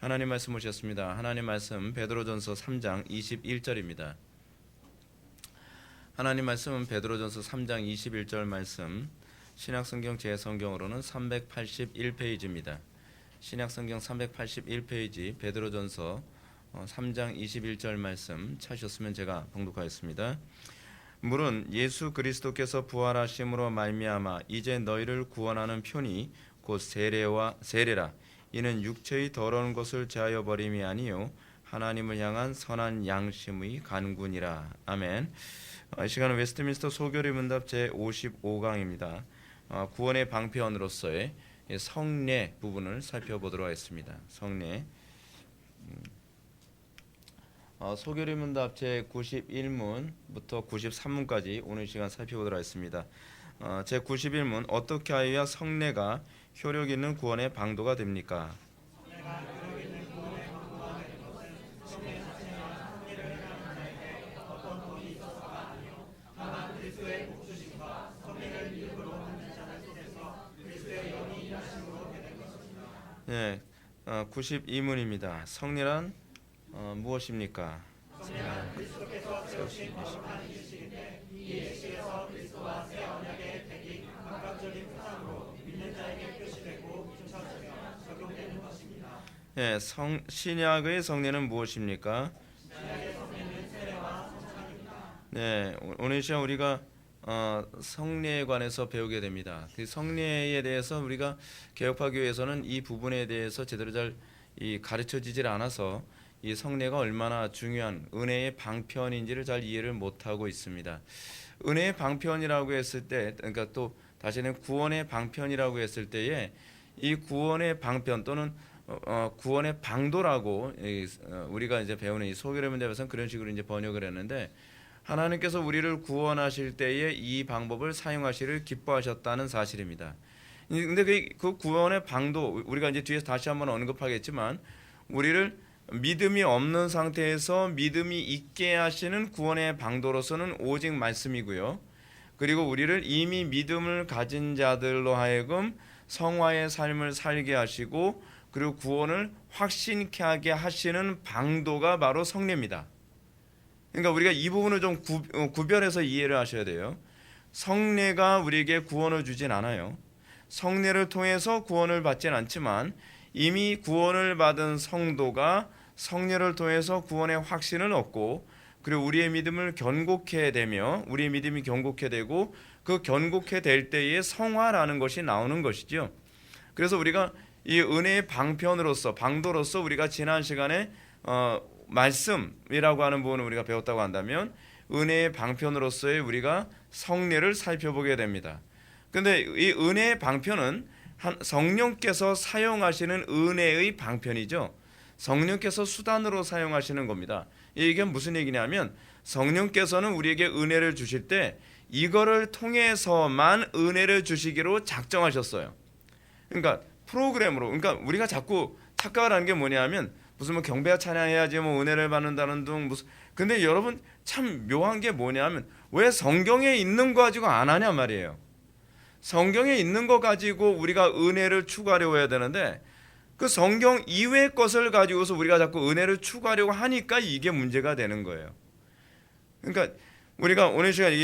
하나님 말씀 오셨습니다. 하나님 말씀 베드로전서 3장 21절입니다. 하나님 말씀은 베드로전서 3장 21절 말씀, 신약성경 제 성경으로는 381페이지입니다. 신약성경 381페이지 베드로전서 3장 21절 말씀 찾으셨으면 제가 봉독하였습니다. 물은 예수 그리스도께서 부활하심으로 말미암아 이제 너희를 구원하는 편이 곧 세례라. 이는 육체의 더러운 것을 제하여 버림이 아니요 하나님을 향한 선한 양심의 간구니라. 아멘. 이 시간은 웨스트민스터 소교리 문답 제 55강입니다. 구원의 방편으로서의 성례 부분을 살펴보도록 하겠습니다. 성례. 소교리 문답 제 91문부터 93문까지 오늘 시간 살펴보도록 하겠습니다. 제 91문, 어떻게 하여야 성례가 효력 있는 구원의 방도가 됩니까? 네, 92문입니다. 성례란 무엇입니까? 그리스도께서 세우신 거룩한 일식인데 이 일식에서 그리스도와 새 언약의 백이 감각적인 표상으로 믿는 자에게 표시되고 적용되는 것입니다. 네, 신약의 성례는 무엇입니까? 신약의 성례는 세례와 성찬입니다. 네, 오늘 시간 우리가 성례에 관해서 배우게 됩니다. 그 성례에 대해서 우리가 개혁파 교회에서는 이 부분에 대해서 제대로 잘 가르쳐지질 않아서 이 성례가 얼마나 중요한 은혜의 방편인지를 잘 이해를 못하고 있습니다. 은혜의 방편이라고 했을 때, 그러니까 또 다시는 구원의 방편이라고 했을 때에 이 구원의 방편 또는 구원의 방도라고 우리가 이제 배우는 이 소개를 문제에서는 그런 식으로 이제 번역을 했는데, 하나님께서 우리를 구원하실 때에 이 방법을 사용하시를 기뻐하셨다는 사실입니다. 근데 그 구원의 방도 우리가 이제 뒤에서 다시 한번 언급하겠지만, 우리를 믿음이 없는 상태에서 믿음이 있게 하시는 구원의 방도로서는 오직 말씀이고요. 그리고 우리를 이미 믿음을 가진 자들로 하여금 성화의 삶을 살게 하시고 그리고 구원을 확신케 하게 하시는 방도가 바로 성례입니다. 그러니까 우리가 이 부분을 좀 구별해서 이해를 하셔야 돼요. 성례가 우리에게 구원을 주진 않아요. 성례를 통해서 구원을 받진 않지만 이미 구원을 받은 성도가 성례를 통해서 구원의 확신을 얻고 그리고 우리의 믿음을 견고케 되며 우리의 믿음이 견고케 되고 그 견고케 될 때에 성화라는 것이 나오는 것이죠. 그래서 우리가 이 은혜의 방편으로서 방도로서 우리가 지난 시간에 말씀이라고 하는 부분을 우리가 배웠다고 한다면 은혜의 방편으로서의 우리가 성례를 살펴보게 됩니다. 그런데 이 은혜의 방편은 성령께서 사용하시는 은혜의 방편이죠. 성령께서 수단으로 사용하시는 겁니다. 이게 무슨 얘기냐면 성령께서는 우리에게 은혜를 주실 때 이거를 통해서만 은혜를 주시기로 작정하셨어요. 그러니까 프로그램으로, 그러니까 우리가 자꾸 착각을 하는 게 뭐냐면 무슨 경배와 찬양해야지 은혜를 받는다는 등 무슨. 근데 여러분 참 묘한 게 뭐냐면 왜 성경에 있는 거 가지고 안 하냐 말이에요. 성경에 있는 거 가지고 우리가 은혜를 추구하려고 해야 되는데 그 성경 이외의 것을 가지고서 우리가 자꾸 은혜를 추구하려고 하니까 이게 문제가 되는 거예요. 그러니까 우리가 오늘 시간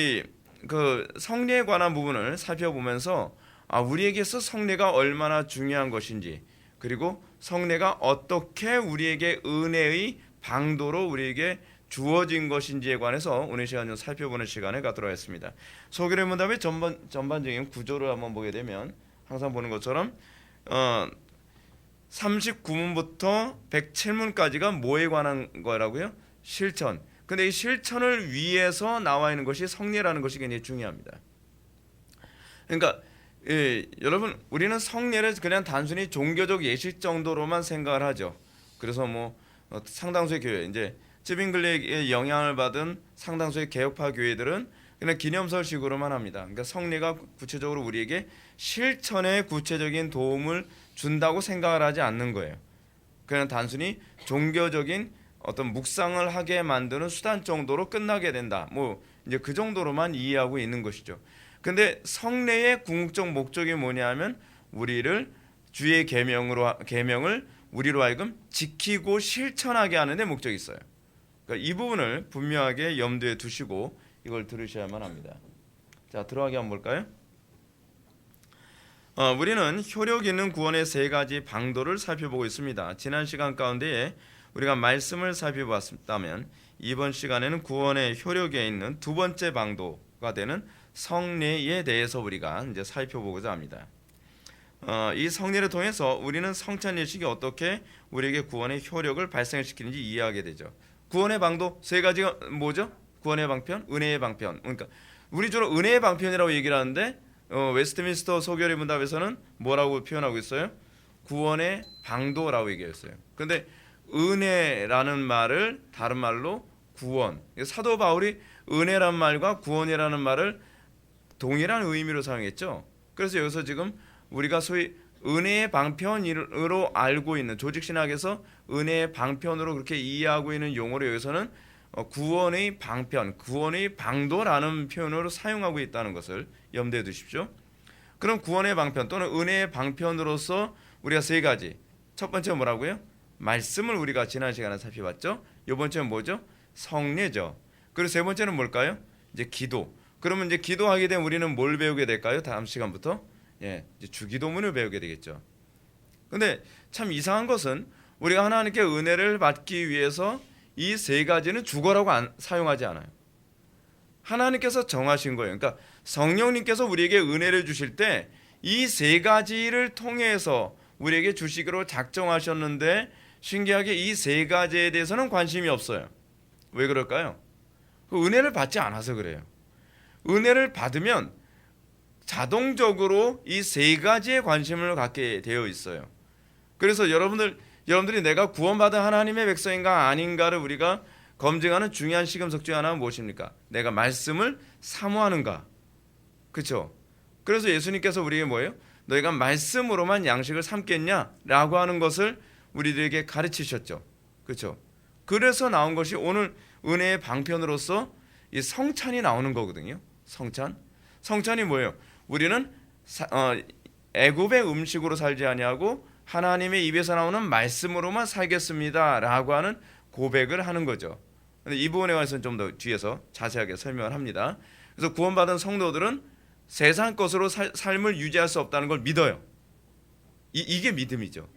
그 성례에 관한 부분을 살펴보면서 우리에게서 성례가 얼마나 중요한 것인지 그리고 성례가 어떻게 우리에게 은혜의 방도로 우리에게 주어진 것인지에 관해서 오늘 시간 좀 살펴보는 시간을 갖도록 하겠습니다. 소개를 문답의 전반적인 구조를 한번 보게 되면 항상 보는 것처럼 39문부터 107문까지가 뭐에 관한 거라고요? 실천. 근데 이 실천을 위해서 나와 있는 것이 성례라는 것이 굉장히 중요합니다. 그러니까 여러분 우리는 성례를 그냥 단순히 종교적 예식 정도로만 생각을 하죠. 그래서 상당수의 교회 이제 츠빙글릭의 영향을 받은 상당수의 개혁파 교회들은 그냥 기념설식으로만 합니다. 그러니까 성례가 구체적으로 우리에게 실천에 구체적인 도움을 준다고 생각을 하지 않는 거예요. 그냥 단순히 종교적인 어떤 묵상을 하게 만드는 수단 정도로 끝나게 된다. 이제 그 정도로만 이해하고 있는 것이죠. 근데 성례의 궁극적 목적이 뭐냐면 우리를 주의 계명을 우리로 하여금 지키고 실천하게 하는 데 목적이 있어요. 그러니까 이 부분을 분명하게 염두에 두시고 이걸 들으셔야만 합니다. 자, 들어가게 한번 볼까요? 우리는 효력 있는 구원의 세 가지 방도를 살펴보고 있습니다. 지난 시간 가운데에 우리가 말씀을 살펴봤다면 이번 시간에는 구원의 효력에 있는 두 번째 방도가 되는 성례에 대해서 우리가 이제 살펴보고자 합니다. 이 성례를 통해서 우리는 성찬 예식이 어떻게 우리에게 구원의 효력을 발생시키는지 이해하게 되죠. 구원의 방도 세 가지가 뭐죠? 구원의 방편, 은혜의 방편. 그러니까 우리 주로 은혜의 방편이라고 얘기를 하는데 웨스트민스터 소결의 문답에서는 뭐라고 표현하고 있어요? 구원의 방도라고 얘기했어요. 그런데 은혜라는 말을 다른 말로 구원. 사도 바울이 은혜란 말과 구원이라는 말을 동일한 의미로 사용했죠. 그래서 여기서 지금 우리가 소위 은혜의 방편으로 알고 있는 조직신학에서 은혜의 방편으로 그렇게 이해하고 있는 용어로 여기서는 구원의 방편, 구원의 방도라는 표현으로 사용하고 있다는 것을 염두에 두십시오. 그럼 구원의 방편 또는 은혜의 방편으로서 우리가 세 가지. 첫 번째 뭐라고요? 말씀을 우리가 지난 시간에 살펴봤죠. 이 번째는 뭐죠? 성례죠. 그리고 세 번째는 뭘까요? 이제 기도. 그러면 이제 기도하게 되면 우리는 뭘 배우게 될까요? 다음 시간부터 이제 주기도문을 배우게 되겠죠. 근데 참 이상한 것은 우리가 하나님께 은혜를 받기 위해서 이 세 가지는 주거라고 사용하지 않아요. 하나님께서 정하신 거예요. 그러니까 성령님께서 우리에게 은혜를 주실 때 이 세 가지를 통해서 우리에게 주시기로 작정하셨는데 신기하게 이 세 가지에 대해서는 관심이 없어요. 왜 그럴까요? 그 은혜를 받지 않아서 그래요. 은혜를 받으면 자동적으로 이 세 가지에 관심을 갖게 되어 있어요. 그래서 여러분들이 내가 구원받은 하나님의 백성인가 아닌가를 우리가 검증하는 중요한 시금석 중에 하나는 무엇입니까? 내가 말씀을 사모하는가? 그렇죠? 그래서 예수님께서 우리에게 뭐예요? 너희가 말씀으로만 양식을 삼겠냐라고 하는 것을 우리들에게 가르치셨죠. 그렇죠? 그래서 나온 것이 오늘 은혜의 방편으로서 이 성찬이 나오는 거거든요. 성찬이 뭐예요? 우리는 애굽의 음식으로 살지 아니하고 하나님의 입에서 나오는 말씀으로만 살겠습니다라고 하는 고백을 하는 거죠. 근데 이 부분에 관해서는 좀 더 뒤에서 자세하게 설명을 합니다. 그래서 구원받은 성도들은 세상 것으로 삶을 유지할 수 없다는 걸 믿어요. 이게 믿음이죠.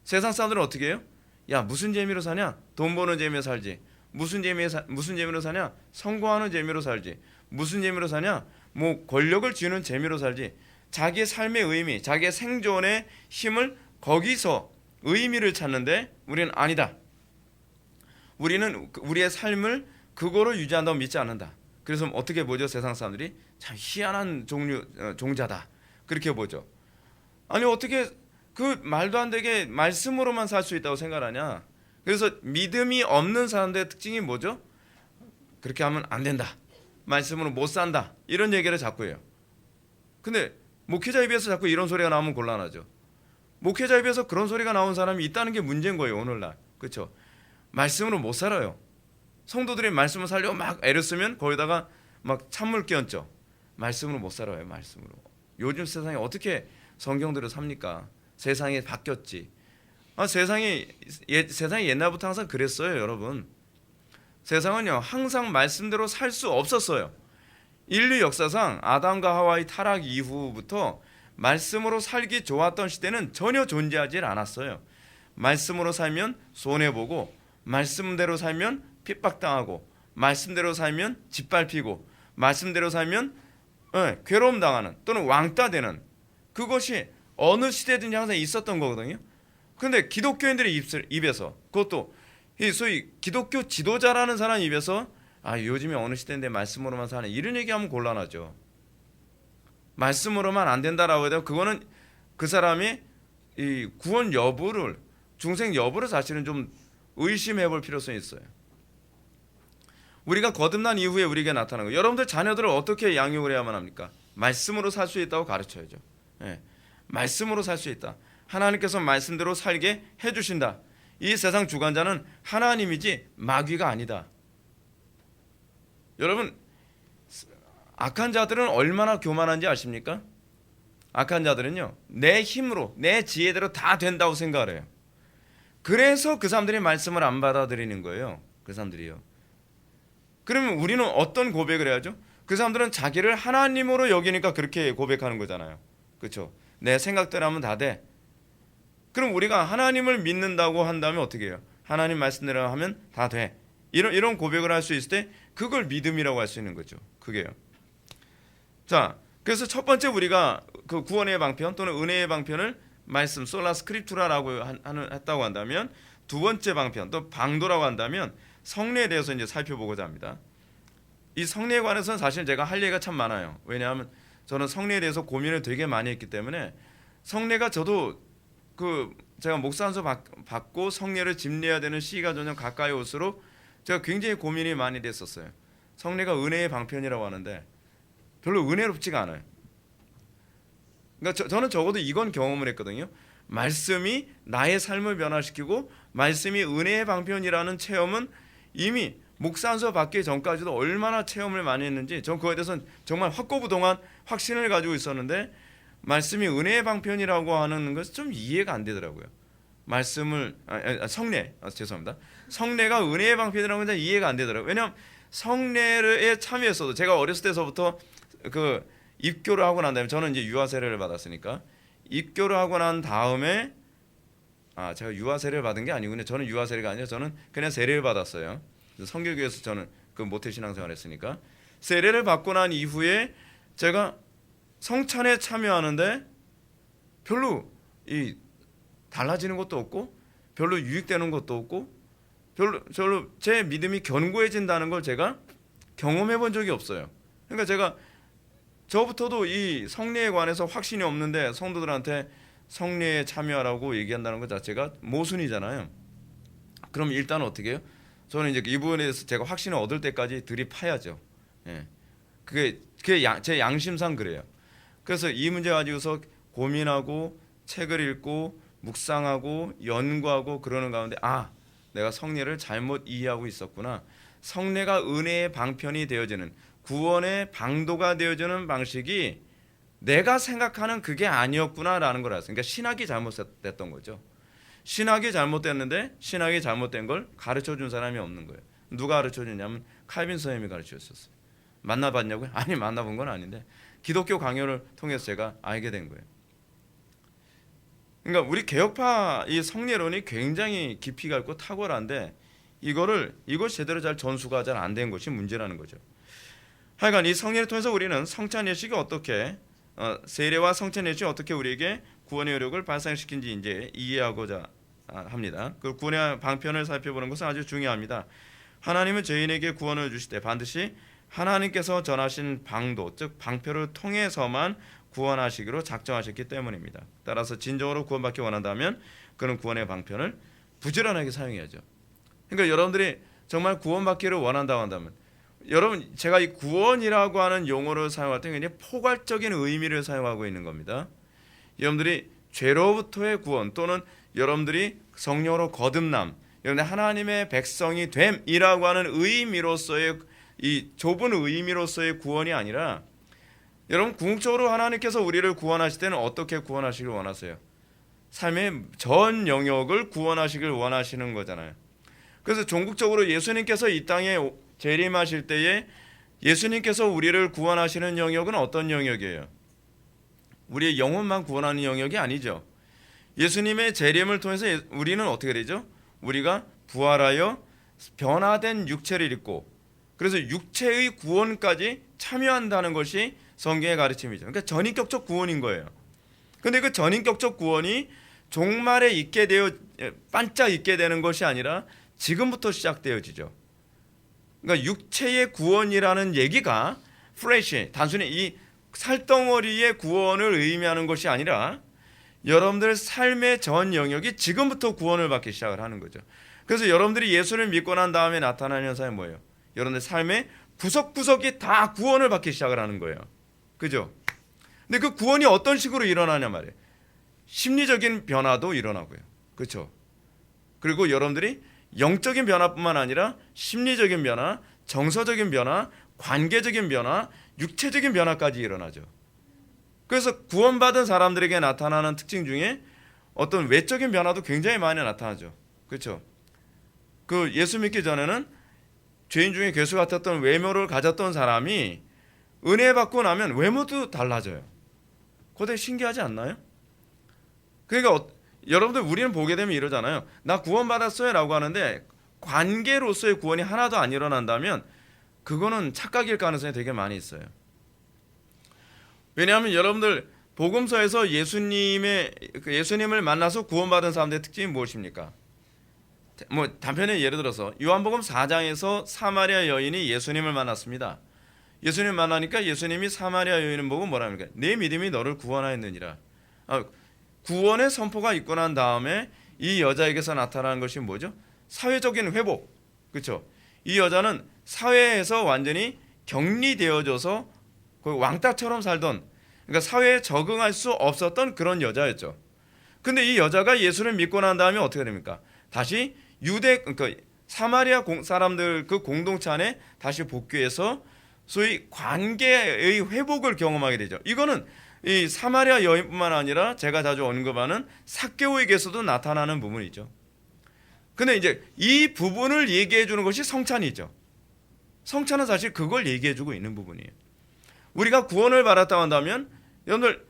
세상 사람들은 어떻게 해요? 야, 무슨 재미로 사냐? 돈 버는 재미로 살지. 무슨 재미로 사냐? 성공하는 재미로 살지. 무슨 재미로 사냐? 뭐 권력을 쥐는 재미로 살지. 자기의 삶의 의미, 자기의 생존의 힘을 거기서 의미를 찾는데 우리는 아니다. 우리는 우리의 삶을 그거로 유지한다고 믿지 않는다. 그래서 어떻게 보죠? 세상 사람들이 참 희한한 종자다. 그렇게 보죠. 아니 어떻게 그 말도 안 되게 말씀으로만 살 수 있다고 생각하냐? 그래서 믿음이 없는 사람들의 특징이 뭐죠? 그렇게 하면 안 된다. 말씀으로 못 산다. 이런 얘기를 자꾸 해요. 근데 목회자 입에서 자꾸 이런 소리가 나오면 곤란하죠. 목회자 입에서 그런 소리가 나온 사람이 있다는 게 문제인 거예요. 오늘날. 그렇죠? 말씀으로 못 살아요. 성도들이 말씀을 살려고 막 애를 쓰면 거기다가 막 찬물 끼얹죠. 말씀으로 못 살아요. 말씀으로. 요즘 세상에 어떻게 성경대로 삽니까? 세상이 바뀌었지. 세상이 옛날부터 항상 그랬어요. 여러분. 세상은요 항상 말씀대로 살 수 없었어요. 인류 역사상 아담과 하와의 타락 이후부터 말씀으로 살기 좋았던 시대는 전혀 존재하지 않았어요. 말씀으로 살면 손해보고 말씀대로 살면 핍박당하고 말씀대로 살면 짓밟히고 말씀대로 살면 괴로움 당하는 또는 왕따 되는 그것이 어느 시대든지 항상 있었던 거거든요. 그런데 기독교인들의 입에서 그것도 소위 기독교 지도자라는 사람 입에서 요즘에 어느 시대인데 말씀으로만 사는 이런 얘기하면 곤란하죠. 말씀으로만 안 된다라고 해도 그거는 그 사람이 이 구원 여부를 중생 여부를 사실은 좀 의심해 볼 필요성이 있어요. 우리가 거듭난 이후에 우리에게 나타나는 거예요. 여러분들 자녀들을 어떻게 양육을 해야만 합니까? 말씀으로 살 수 있다고 가르쳐야죠. 말씀으로 살 수 있다. 하나님께서 말씀대로 살게 해주신다. 이 세상 주관자는 하나님이지 마귀가 아니다. 여러분 악한 자들은 얼마나 교만한지 아십니까? 악한 자들은요 내 힘으로 내 지혜대로 다 된다고 생각을 해요. 그래서 그 사람들이 말씀을 안 받아들이는 거예요. 그 사람들이요. 그러면 우리는 어떤 고백을 해야죠? 그 사람들은 자기를 하나님으로 여기니까 그렇게 고백하는 거잖아요. 그렇죠? 내 생각대로 하면 다 돼. 그럼 우리가 하나님을 믿는다고 한다면 어떻게 해요? 하나님 말씀대로 하면 다 돼. 이런 고백을 할 수 있을 때 그걸 믿음이라고 할 수 있는 거죠. 그게요. 자, 그래서 첫 번째 우리가 그 구원의 방편 또는 은혜의 방편을 말씀 솔라 스크립투라라고 했다고 한다면, 두 번째 방편 또 방도라고 한다면 성례에 대해서 이제 살펴보고자 합니다. 이 성례에 관해서는 사실 제가 할 얘기가 참 많아요. 왜냐하면 저는 성례에 대해서 고민을 되게 많이 했기 때문에, 성례가 저도 제가 목사 안수 받고 성례를 집례해야 되는 시기가 점점 가까이 올수록 제가 굉장히 고민이 많이 됐었어요. 성례가 은혜의 방편이라고 하는데 별로 은혜롭지가 않아요. 그러니까 저는 적어도 이건 경험을 했거든요. 말씀이 나의 삶을 변화시키고 말씀이 은혜의 방편이라는 체험은 이미 목사 안수 받기 전까지도 얼마나 체험을 많이 했는지 전 그거에 대해서는 정말 확고부동한 확신을 가지고 있었는데, 말씀이 은혜의 방편이라고 하는 것은 좀 이해가 안 되더라고요. 말씀을 성례 죄송합니다. 성례가 은혜의 방편이라는 건 이해가 안 되더라고요. 왜냐하면 성례에 참여했어도 제가 어렸을 때서부터 그 입교를 하고 난 다음에, 저는 이제 유아 세례를 받았으니까 입교를 하고 난 다음에 제가 유아 세례를 받은 게 아니군요. 저는 유아 세례가 아니라 저는 그냥 세례를 받았어요. 성결교에서 저는 그 모태 신앙생활을 했으니까 세례를 받고 난 이후에 제가 성찬에 참여하는데 별로 달라지는 것도 없고 별로 유익되는 것도 없고 별로 제 믿음이 견고해진다는 걸 제가 경험해 본 적이 없어요. 그러니까 제가 저부터도 이 성례에 관해서 확신이 없는데 성도들한테 성례에 참여하라고 얘기한다는 것 자체가 모순이잖아요. 그럼 일단 어떻게 해요? 저는 이제 이 부분에 대해서 제가 확신을 얻을 때까지 들이파야죠. 예. 그게 제 양심상 그래요. 그래서 이 문제 가지고서 고민하고 책을 읽고 묵상하고 연구하고 그러는 가운데 내가 성례를 잘못 이해하고 있었구나. 성례가 은혜의 방편이 되어지는, 구원의 방도가 되어지는 방식이 내가 생각하는 그게 아니었구나라는 걸 알았어요. 그러니까 신학이 잘못됐던 거죠. 신학이 잘못됐는데 신학이 잘못된 걸 가르쳐준 사람이 없는 거예요. 누가 가르쳐주냐면 칼빈 선생님이 가르쳐줬었어요. 만나봤냐고요? 아니, 만나본 건 아닌데 기독교 강요를 통해서 제가 알게 된 거예요. 그러니까 우리 개혁파 이 성례론이 굉장히 깊이가 있고 탁월한데 이걸 제대로 잘 전수가 잘 안 된 것이 문제라는 거죠. 하여간 이 성례를 통해서 우리는 성찬 예식이 어떻게 세례와 성찬 예식이 어떻게 우리에게 구원의 여력을 발생시킨지 이제 이해하고자 합니다. 그 구원의 방편을 살펴보는 것은 아주 중요합니다. 하나님은 저희에게 구원을 주실 때 반드시 하나님께서 전하신 방도, 즉 방편을 통해서만 구원하시기로 작정하셨기 때문입니다. 따라서 진정으로 구원받기 원한다면 그는 구원의 방편을 부지런하게 사용해야죠. 그러니까 여러분들이 정말 구원받기를 원한다고 한다면, 여러분 제가 이 구원이라고 하는 용어를 사용할 때 굉장히 포괄적인 의미를 사용하고 있는 겁니다. 여러분들이 죄로부터의 구원 또는 여러분들이 성령으로 거듭남, 여러분들 하나님의 백성이 됨이라고 하는 의미로서의 이 좁은 의미로서의 구원이 아니라, 여러분 궁극적으로 하나님께서 우리를 구원하실 때는 어떻게 구원하시길 원하세요? 삶의 전 영역을 구원하시길 원하시는 거잖아요. 그래서 종국적으로 예수님께서 이 땅에 재림하실 때에 예수님께서 우리를 구원하시는 영역은 어떤 영역이에요? 우리의 영혼만 구원하는 영역이 아니죠. 예수님의 재림을 통해서 우리는 어떻게 되죠? 우리가 부활하여 변화된 육체를 입고, 그래서 육체의 구원까지 참여한다는 것이 성경의 가르침이죠. 그러니까 전인격적 구원인 거예요. 그런데 그 전인격적 구원이 종말에 있게 되어 반짝 있게 되는 것이 아니라 지금부터 시작되어지죠. 그러니까 육체의 구원이라는 얘기가 플래시, 단순히 이 살덩어리의 구원을 의미하는 것이 아니라 여러분들 삶의 전 영역이 지금부터 구원을 받기 시작을 하는 거죠. 그래서 여러분들이 예수를 믿고 난 다음에 나타나는 현상이 뭐예요? 여러분들 삶의 구석구석이 다 구원을 받기 시작을 하는 거예요. 그죠? 근데 그 구원이 어떤 식으로 일어나냐 말이에요. 심리적인 변화도 일어나고요. 그렇죠? 그리고 여러분들이 영적인 변화뿐만 아니라 심리적인 변화, 정서적인 변화, 관계적인 변화, 육체적인 변화까지 일어나죠. 그래서 구원받은 사람들에게 나타나는 특징 중에 어떤 외적인 변화도 굉장히 많이 나타나죠. 그렇죠? 그 예수 믿기 전에는 죄인 중에 괴수 같았던 외모를 가졌던 사람이 은혜 받고 나면 외모도 달라져요. 그거 되게 신기하지 않나요? 그러니까 여러분들 우리는 보게 되면 이러잖아요. 나 구원받았어요 라고 하는데 관계로서의 구원이 하나도 안 일어난다면 그거는 착각일 가능성이 되게 많이 있어요. 왜냐하면 여러분들 복음서에서 예수님을 만나서 구원받은 사람들의 특징이 무엇입니까? 뭐 단편에 예를 들어서 요한복음 4장에서 사마리아 여인이 예수님을 만났습니다. 예수님 만나니까 예수님이 사마리아 여인을 보고 뭐라 합니까? 내 믿음이 너를 구원하였느니라. 구원의 선포가 있고 난 다음에 이 여자에게서 나타나는 것이 뭐죠? 사회적인 회복. 그렇죠? 이 여자는 사회에서 완전히 격리되어져서 그 왕따처럼 살던, 그러니까 사회에 적응할 수 없었던 그런 여자였죠. 근데 이 여자가 예수를 믿고 난 다음에 어떻게 됩니까? 다시 그러니까 사마리아 사람들 그 공동체 안에 다시 복귀해서 소위 관계의 회복을 경험하게 되죠. 이거는 이 사마리아 여인뿐만 아니라 제가 자주 언급하는 삭개오에게서도 나타나는 부분이죠. 근데 이제 이 부분을 얘기해 주는 것이 성찬이죠. 성찬은 사실 그걸 얘기해 주고 있는 부분이에요. 우리가 구원을 받았다고 한다면 여러분들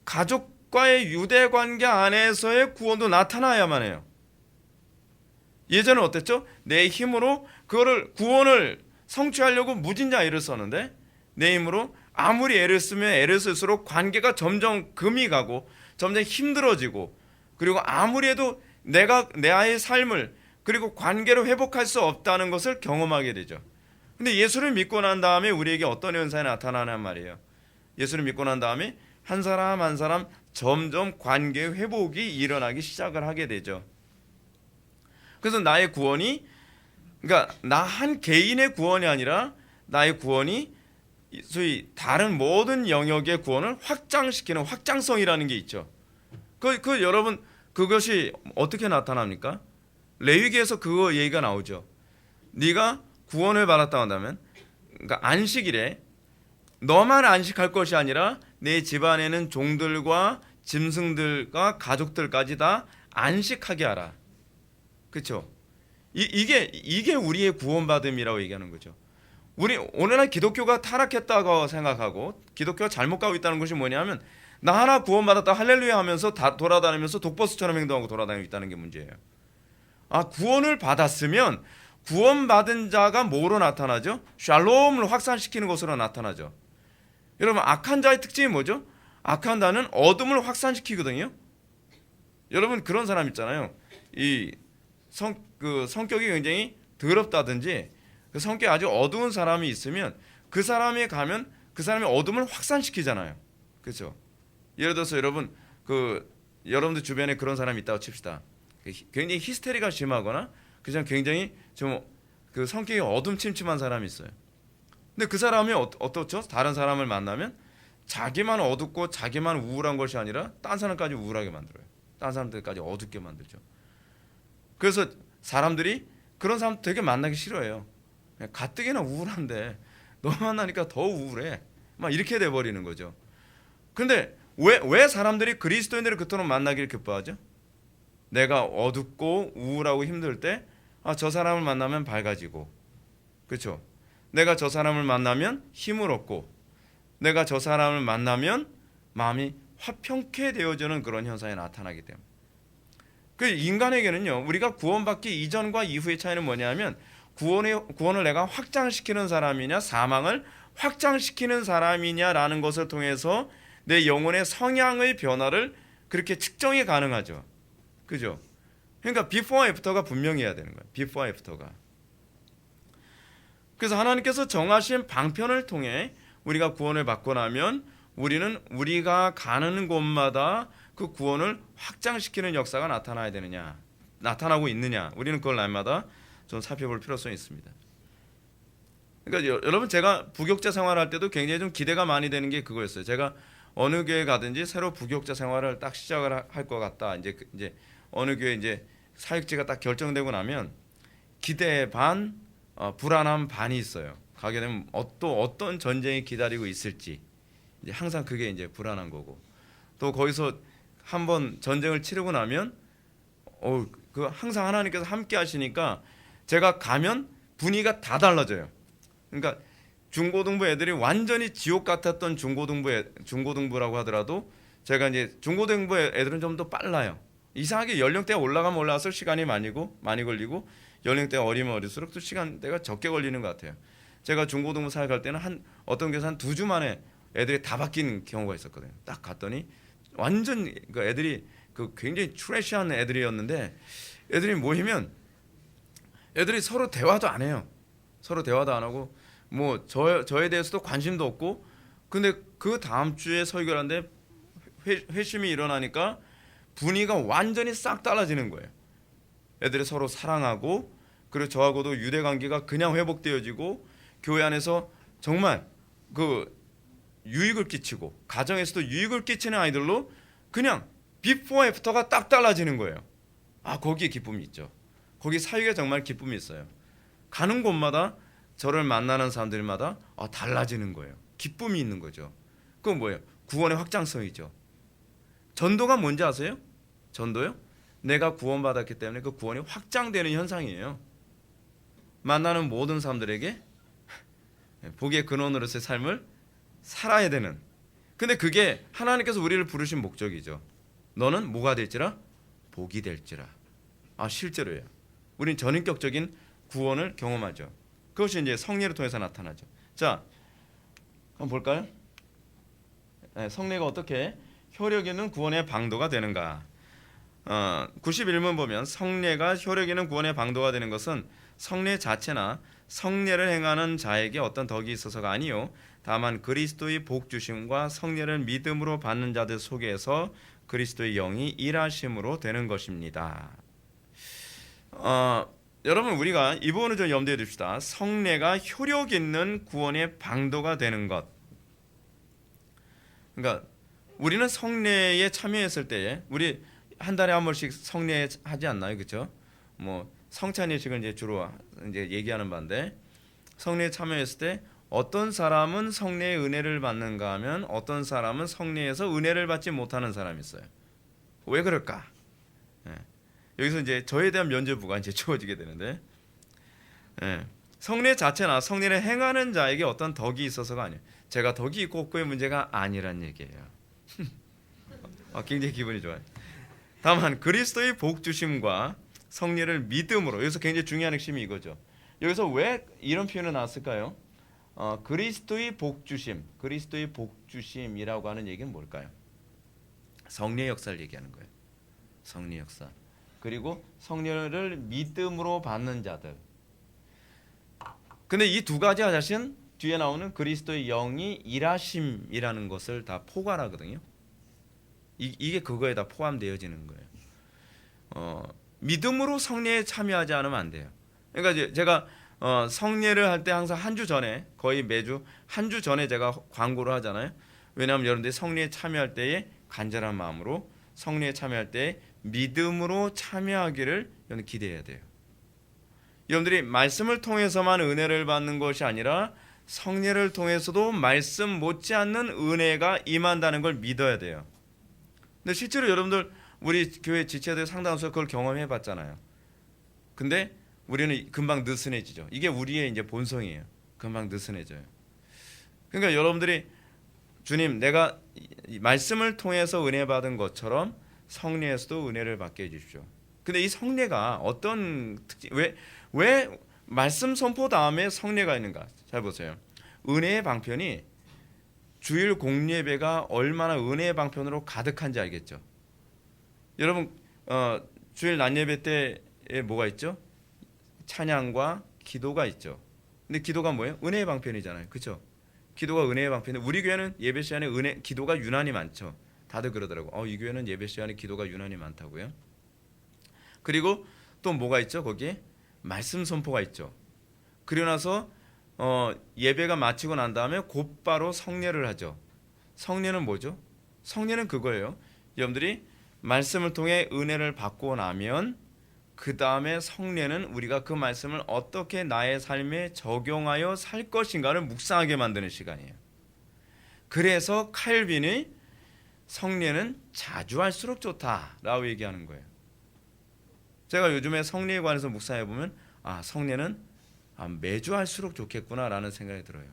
가족과의 유대 관계 안에서의 구원도 나타나야만 해요. 예전에 어땠죠? 내 힘으로 그거를 구원을 성취하려고 무진장 애를 썼는데 내 힘으로 아무리 애를 쓰면 애를 쓸수록 관계가 점점 금이 가고 점점 힘들어지고, 그리고 아무리 해도 내가 내 아이의 삶을 그리고 관계를 회복할 수 없다는 것을 경험하게 되죠. 근데 예수를 믿고 난 다음에 우리에게 어떤 현상이 나타나냔 말이에요. 예수를 믿고 난 다음에 한 사람 한 사람 점점 관계 회복이 일어나기 시작을 하게 되죠. 그래서 나의 구원이, 그러니까 나 한 개인의 구원이 아니라 나의 구원이 소위 다른 모든 영역의 구원을 확장시키는 확장성이라는 게 있죠. 여러분 그것이 어떻게 나타납니까? 레위기에서 그거 얘기가 나오죠. 네가 구원을 받았다 한다면, 그러니까 안식일에 너만 안식할 것이 아니라 내 집안에는 종들과 짐승들과 가족들까지 다 안식하게 하라. 그렇죠? 이게 우리의 구원받음이라고 얘기하는 거죠. 우리 오늘날 기독교가 타락했다고 생각하고 기독교가 잘못 가고 있다는 것이 뭐냐면, 나 하나 구원받았다 할렐루야 하면서 다 돌아다니면서 독버스처럼 행동하고 돌아다니고 있다는 게 문제예요. 구원을 받았으면 구원받은 자가 뭐로 나타나죠? 샬롬을 확산시키는 것으로 나타나죠. 여러분 악한 자의 특징이 뭐죠? 악한 자는 어둠을 확산시키거든요. 여러분 그런 사람 있잖아요. 성격이 굉장히 더럽다든지 그 성격이 아주 어두운 사람이 있으면 그 사람이 가면 그 사람이 어둠을 확산시키잖아요. 그렇죠? 예를 들어서 여러분들 주변에 그런 사람이 있다고 칩시다. 굉장히 히스테리가 심하거나 그냥 굉장히 좀 그 성격이 어둠침침한 사람이 있어요. 근데 그 사람이 어떻죠? 다른 사람을 만나면 자기만 어둡고 자기만 우울한 것이 아니라 딴 사람까지 우울하게 만들어요. 딴 사람들까지 어둡게 만들죠. 그래서 사람들이 그런 사람 되게 만나기 싫어해요. 가뜩이나 우울한데 너 만나니까 더 우울해. 막 이렇게 돼버리는 거죠. 근데 왜 사람들이 그리스도인들을 그토록 만나기를 기뻐하죠? 내가 어둡고 우울하고 힘들 때 저 사람을 만나면 밝아지고, 그렇죠? 내가 저 사람을 만나면 힘을 얻고, 내가 저 사람을 만나면 마음이 화평케 되어지는 그런 현상이 나타나기 때문에. 그 인간에게는요, 우리가 구원받기 이전과 이후의 차이는 뭐냐면 구원을 내가 확장시키는 사람이냐 사망을 확장시키는 사람이냐라는 것을 통해서 내 영혼의 성향의 변화를 그렇게 측정이 가능하죠. 그죠? 그러니까 비포와 애프터가 분명해야 되는 거예요. 비포와 애프터가. 그래서 하나님께서 정하신 방편을 통해 우리가 구원을 받고 나면 우리는 우리가 가는 곳마다 그 구원을 확장시키는 역사가 나타나야 되느냐, 나타나고 있느냐, 우리는 그걸 날마다 좀 살펴볼 필요성이 있습니다. 그러니까 여러분 제가 부교육자 생활할 때도 굉장히 좀 기대가 많이 되는 게 그거였어요. 제가 어느 교회 가든지 새로 부교육자 생활을 딱 시작을 할 것 같다. 이제 어느 교회 이제 사역지가 딱 결정되고 나면 기대 반, 불안함 반이 있어요. 가게 되면 또 어떤 전쟁이 기다리고 있을지 이제 항상 그게 이제 불안한 거고, 또 거기서 한번 전쟁을 치르고 나면 그 항상 하나님께서 함께 하시니까 제가 가면 분위기가 다 달라져요. 그러니까 중고등부 애들이 완전히 지옥 같았던 중고등부라고 하더라도 제가 이제 중고등부 애들은 좀 더 빨라요. 이상하게 연령대가 올라가면 올라갈수록 시간이 많이 걸리고 연령대가 어리면 어릴수록 또 시간대가 적게 걸리는 것 같아요. 제가 중고등부 사역할 때는 어떤 교회에서 한 2주 만에 애들이 다 바뀐 경우가 있었거든요. 딱 갔더니 완전 그 애들이 그 굉장히 트래시한 애들이었는데 애들이 모이면 애들이 서로 대화도 안 해요. 서로 대화도 안 하고 뭐 저에 대해서도 관심도 없고 근데 그 다음 주에 설교를 하는데 회심이 일어나니까 분위기가 완전히 싹 달라지는 거예요. 애들이 서로 사랑하고 그리고 저하고도 유대 관계가 그냥 회복되어지고 교회 안에서 정말 그 유익을 끼치고 가정에서도 유익을 끼치는 아이들로 그냥 비포 애프터가 딱 달라지는 거예요. 아, 거기에 기쁨이 있죠. 거기 사역에 정말 기쁨이 있어요. 가는 곳마다 저를 만나는 사람들마다 달라지는 거예요. 기쁨이 있는 거죠. 그건 뭐예요? 구원의 확장성이죠. 전도가 뭔지 아세요? 전도요? 내가 구원받았기 때문에 그 구원이 확장되는 현상이에요. 만나는 모든 사람들에게 복의 근원으로서의 삶을 살아야 되는. 근데 그게 하나님께서 우리를 부르신 목적이죠. 너는 뭐가 될지라? 복이 될지라. 실제로요. 우린 전인격적인 구원을 경험하죠. 그것이 이제 성례를 통해서 나타나죠. 자, 한번 볼까요? 성례가 어떻게 효력 있는 구원의 방도가 되는가? 91문 보면 성례가 효력 있는 구원의 방도가 되는 것은 성례 자체나 성례를 행하는 자에게 어떤 덕이 있어서가 아니요 다만 그리스도의 복 주심과 성례를 믿음으로 받는 자들 속에서 그리스도의 영이 일하심으로 되는 것입니다. 여러분 우리가 이 부분을 좀 염두에 둡시다. 성례가 효력 있는 구원의 방도가 되는 것. 그러니까 우리는 성례에 참여했을 때에 우리 한 달에 한 번씩 성례 하지 않나요, 그렇죠? 뭐 성찬 예식을 이제 주로 이제 얘기하는 바인데 성례에 참여했을 때 어떤 사람은 성례의 은혜를 받는가 하면 어떤 사람은 성례에서 은혜를 받지 못하는 사람이 있어요. 왜 그럴까? 여기서 이제 저에 대한 면죄부가 이제 주어지게 되는데 성례 자체나 성례를 행하는 자에게 어떤 덕이 있어서가 아니에요. 제가 덕이 있고 없고의 문제가 아니란 얘기예요. 굉장히 기분이 좋아요. 다만 그리스도의 복 주심과 성례를 믿음으로 여기서 굉장히 중요한 핵심이 이거죠. 여기서 왜 이런 표현이 나왔을까요? 그리스도의 복 주심, 그리스도의 복 주심이라고 하는 얘기는 뭘까요? 성례 역사를 얘기하는 거예요. 성례 역사. 그리고 성례를 믿음으로 받는 자들. 근데 이 두 가지 사실은 뒤에 나오는 그리스도의 영이 일하심이라는 것을 다 포괄하거든요. 이게 그거에 다 포함되어지는 거예요. 믿음으로 성례에 참여하지 않으면 안 돼요. 그러니까 제가 성례를 할 때 항상 한 주 전에 거의 매주 한 주 전에 제가 광고를 하잖아요. 왜냐하면 여러분들이 성례에 참여할 때에 간절한 마음으로 성례에 참여할 때 믿음으로 참여하기를 여러분 기대해야 돼요. 여러분들이 말씀을 통해서만 은혜를 받는 것이 아니라 성례를 통해서도 말씀 못지않는 은혜가 임한다는 걸 믿어야 돼요. 근데 실제로 여러분들 우리 교회 지체들 상당수가 그걸 경험해 봤잖아요. 근데 우리는 금방 느슨해지죠. 이게 우리의 이제 본성이에요. 금방 느슨해져요. 그러니까 여러분들이 주님 내가 말씀을 통해서 은혜 받은 것처럼 성례에서도 은혜를 받게 해주십시오. 근데 이 성례가 어떤 특징, 왜 말씀 선포 다음에 성례가 있는가? 잘 보세요. 은혜의 방편이 주일 공예배가 얼마나 은혜의 방편으로 가득한지 알겠죠? 여러분 주일 낮예배 때에 뭐가 있죠? 찬양과 기도가 있죠. 근데 기도가 뭐예요? 은혜의 방편이잖아요. 그렇죠? 기도가 은혜의 방편인데 우리 교회는 예배 시간에 기도가 유난히 많죠. 다들 그러더라고. 이 교회는 예배 시간에 기도가 유난히 많다고요. 그리고 또 뭐가 있죠? 거기에 말씀 선포가 있죠. 그리고 나서 예배가 마치고 난 다음에 곧바로 성례를 하죠. 성례는 뭐죠? 성례는 그거예요. 여러분들이 말씀을 통해 은혜를 받고 나면 그 다음에 성례는 우리가 그 말씀을 어떻게 나의 삶에 적용하여 살 것인가를 묵상하게 만드는 시간이에요. 그래서 칼빈이 성례는 자주 할수록 좋다라고 얘기하는 거예요. 제가 요즘에 성례에 관해서 묵상해 보면 성례는 매주 할수록 좋겠구나라는 생각이 들어요.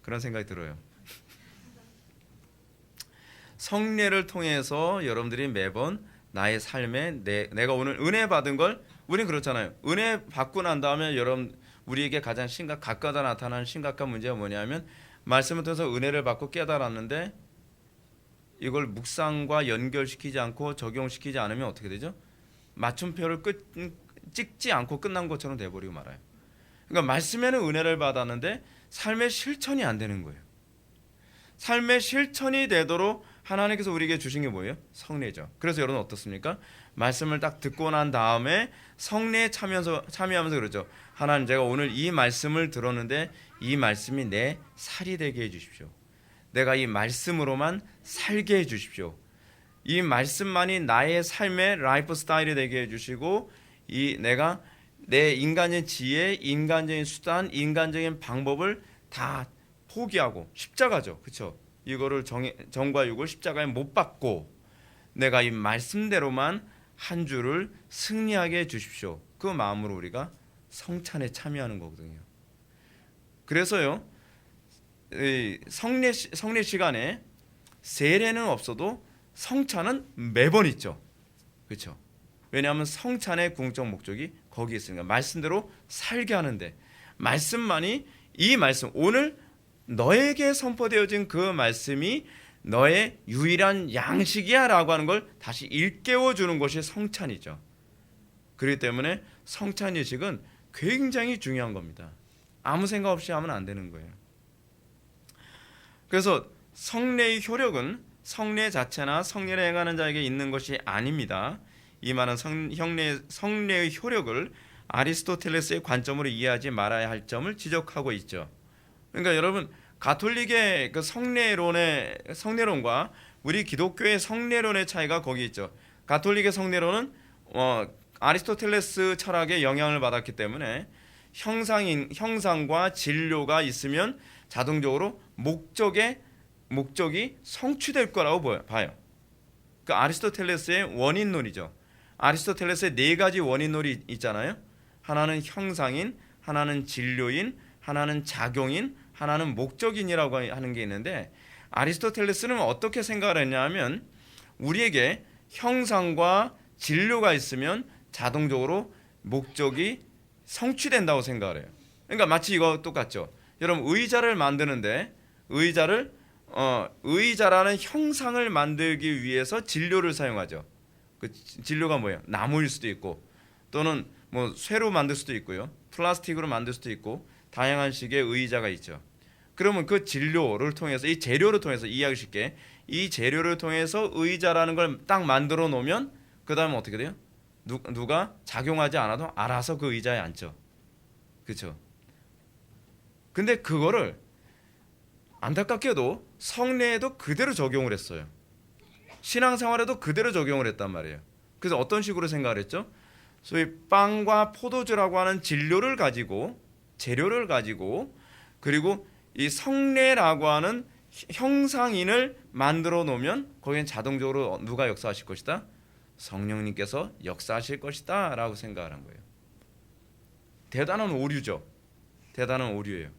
그런 생각이 들어요. 성례를 통해서 여러분들이 매번 나의 삶에 내가 오늘 은혜 받은 걸, 우리는 그렇잖아요. 은혜 받고 난 다음에 여러분 우리에게 가장 가까다 나타나는 심각한 문제가 뭐냐면, 말씀을 통해서 은혜를 받고 깨달았는데 이걸 묵상과 연결시키지 않고 적용시키지 않으면 어떻게 되죠? 맞춤표를 찍지 않고 끝난 것처럼 돼버리고 말아요. 그러니까 말씀에는 은혜를 받았는데 삶의 실천이 안 되는 거예요. 삶의 실천이 되도록 하나님께서 우리에게 주신 게 뭐예요? 성례죠. 그래서 여러분 어떻습니까? 말씀을 딱 듣고 난 다음에 성례에 참여하면서 그러죠. 하나님, 제가 오늘 이 말씀을 들었는데 이 말씀이 내 살이 되게 해주십시오. 내가 이 말씀으로만 살게 해주십시오. 이 말씀만이 나의 삶의 라이프 스타일이 되게 해주시고, 내가 내 인간의 지혜, 인간적인 수단, 인간적인 방법을 다 포기하고, 십자가죠, 그렇죠? 이거를 정과 육을 십자가에 못 박고 내가 이 말씀대로만 한 주를 승리하게 해주십시오. 그 마음으로 우리가 성찬에 참여하는 거거든요. 그래서요, 성례 시간에 세례는 없어도 성찬은 매번 있죠, 그렇죠? 왜냐하면 성찬의 궁극적 목적이 거기 있으니까, 말씀대로 살게 하는데, 말씀만이, 이 말씀, 오늘 너에게 선포되어진 그 말씀이 너의 유일한 양식이야 라고 하는 걸 다시 일깨워 주는 것이 성찬이죠. 그렇기 때문에 성찬 예식은 굉장히 중요한 겁니다. 아무 생각 없이 하면 안 되는 거예요. 그래서 성례의 효력은 성례 자체나 성례를 행하는 자에게 있는 것이 아닙니다. 이 말은 성례의 효력을 아리스토텔레스의 관점으로 이해하지 말아야 할 점을 지적하고 있죠. 그러니까 여러분, 가톨릭의 그 성례론과 우리 기독교의 성례론의 차이가 거기 있죠. 가톨릭의 성례론은 아리스토텔레스 철학의 영향을 받았기 때문에 형상과 진료가 있으면 자동적으로 목적이 성취될 거라고 봐요. 그 아리스토텔레스의 원인론이죠. 아리스토텔레스의 네 가지 원인론이 있잖아요. 하나는 형상인, 하나는 진료인, 하나는 작용인, 하나는 목적인이라고 하는 게 있는데, 아리스토텔레스는 어떻게 생각을 했냐면, 우리에게 형상과 진료가 있으면 자동적으로 목적이 성취된다고 생각을 해요. 그러니까 마치 이거 똑같죠. 여러분, 의자를 만드는데 의자라는 형상을 만들기 위해서 진료를 사용하죠. 그 진료가 뭐예요? 나무일 수도 있고, 또는 뭐 쇠로 만들 수도 있고요, 플라스틱으로 만들 수도 있고, 다양한 식의 의자가 있죠. 그러면 그 진료를 통해서, 이 재료를 통해서, 이해하기 쉽게 이 재료를 통해서 의자라는 걸 딱 만들어 놓으면 그 다음에 어떻게 돼요? 누가 작용하지 않아도 알아서 그 의자에 앉죠, 그렇죠? 근데 그거를 안타깝게도 성례에도 그대로 적용을 했어요. 신앙생활에도 그대로 적용을 했단 말이에요. 그래서 어떤 식으로 생각을 했죠? 소위 빵과 포도주라고 하는 재료를 가지고, 그리고 이 성례라고 하는 형상인을 만들어 놓으면 거기엔 자동적으로 누가 역사하실 것이다? 성령님께서 역사하실 것이다 라고 생각을 한 거예요. 대단한 오류죠. 대단한 오류예요.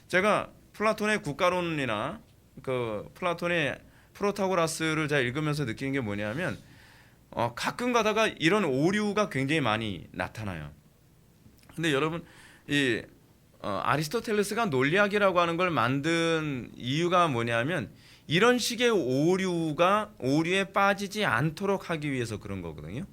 제가 플라톤의 국가론이나 그 플라톤의 프로타고라스를 제가 읽으면서 느끼는 게 뭐냐면, 가끔 가다가 이런 오류가 굉장히 많이 나타나요. 근데 여러분, 이 아리스토텔레스가 논리학이라고 하는 걸 만든 이유가 뭐냐면, 이런 식의 오류에 빠지지 않도록 하기 위해서 그런 거거든요.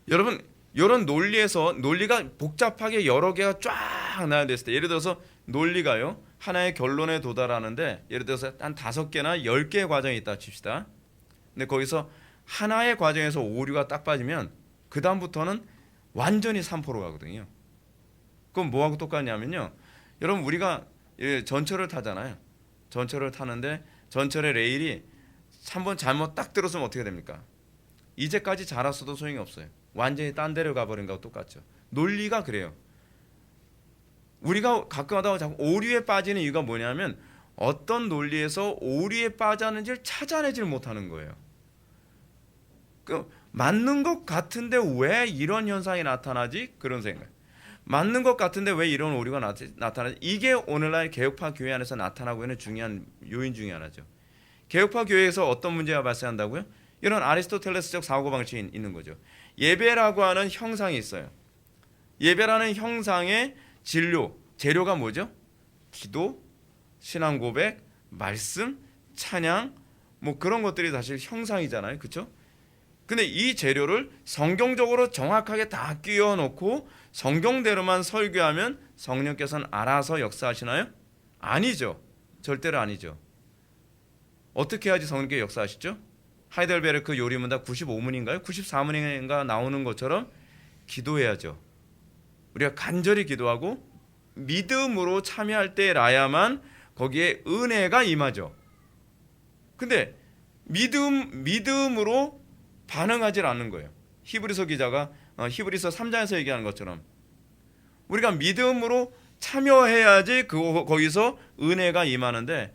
여러분, 이런 논리가 복잡하게 여러 개가 쫙 나열됐을 때, 예를 들어서 논리가요, 하나의 결론에 도달하는데, 예를 들어서 한 5개나 10개의 과정이 있다 칩시다. 근데 거기서 하나의 과정에서 오류가 딱 빠지면 그 다음부터는 완전히 산포로 가거든요. 그럼 뭐하고 똑같냐면요, 여러분, 우리가 전철을 타잖아요. 전철을 타는데 전철의 레일이 한번 잘못 딱 들었으면 어떻게 됩니까? 이제까지 잘 왔어도 소용이 없어요. 완전히 딴 데로 가버린 거하고 똑같죠. 논리가 그래요. 우리가 가끔 하다가 자꾸 오류에 빠지는 이유가 뭐냐면, 어떤 논리에서 오류에 빠졌는지를 찾아내질 못하는 거예요. 맞는 것 같은데 왜 이런 현상이 나타나지? 그런 생각. 맞는 것 같은데 왜 이런 오류가 나타나지? 이게 오늘날 개혁파 교회 안에서 나타나고 있는 중요한 요인 중에 하나죠. 개혁파 교회에서 어떤 문제가 발생한다고요? 이런 아리스토텔레스적 사고방식이 있는 거죠. 예배라고 하는 형상이 있어요. 예배라는 형상의 재료가 뭐죠? 기도, 신앙 고백, 말씀, 찬양, 뭐 그런 것들이 사실 형상이잖아요. 그렇죠? 근데 이 재료를 성경적으로 정확하게 다 끼워 놓고 성경대로만 설교하면 성령께서는 알아서 역사하시나요? 아니죠. 절대로 아니죠. 어떻게 해야지 성령께 역사하시죠? 하이델베르크 요리문답 95문인가요? 94문인가 나오는 것처럼 기도해야죠. 우리가 간절히 기도하고 믿음으로 참여할 때라야만 거기에 은혜가 임하죠. 근데 믿음으로 반응하지 않는 거예요. 히브리서 기자가 히브리서 3장에서 얘기하는 것처럼 우리가 믿음으로 참여해야지 거기서 은혜가 임하는데,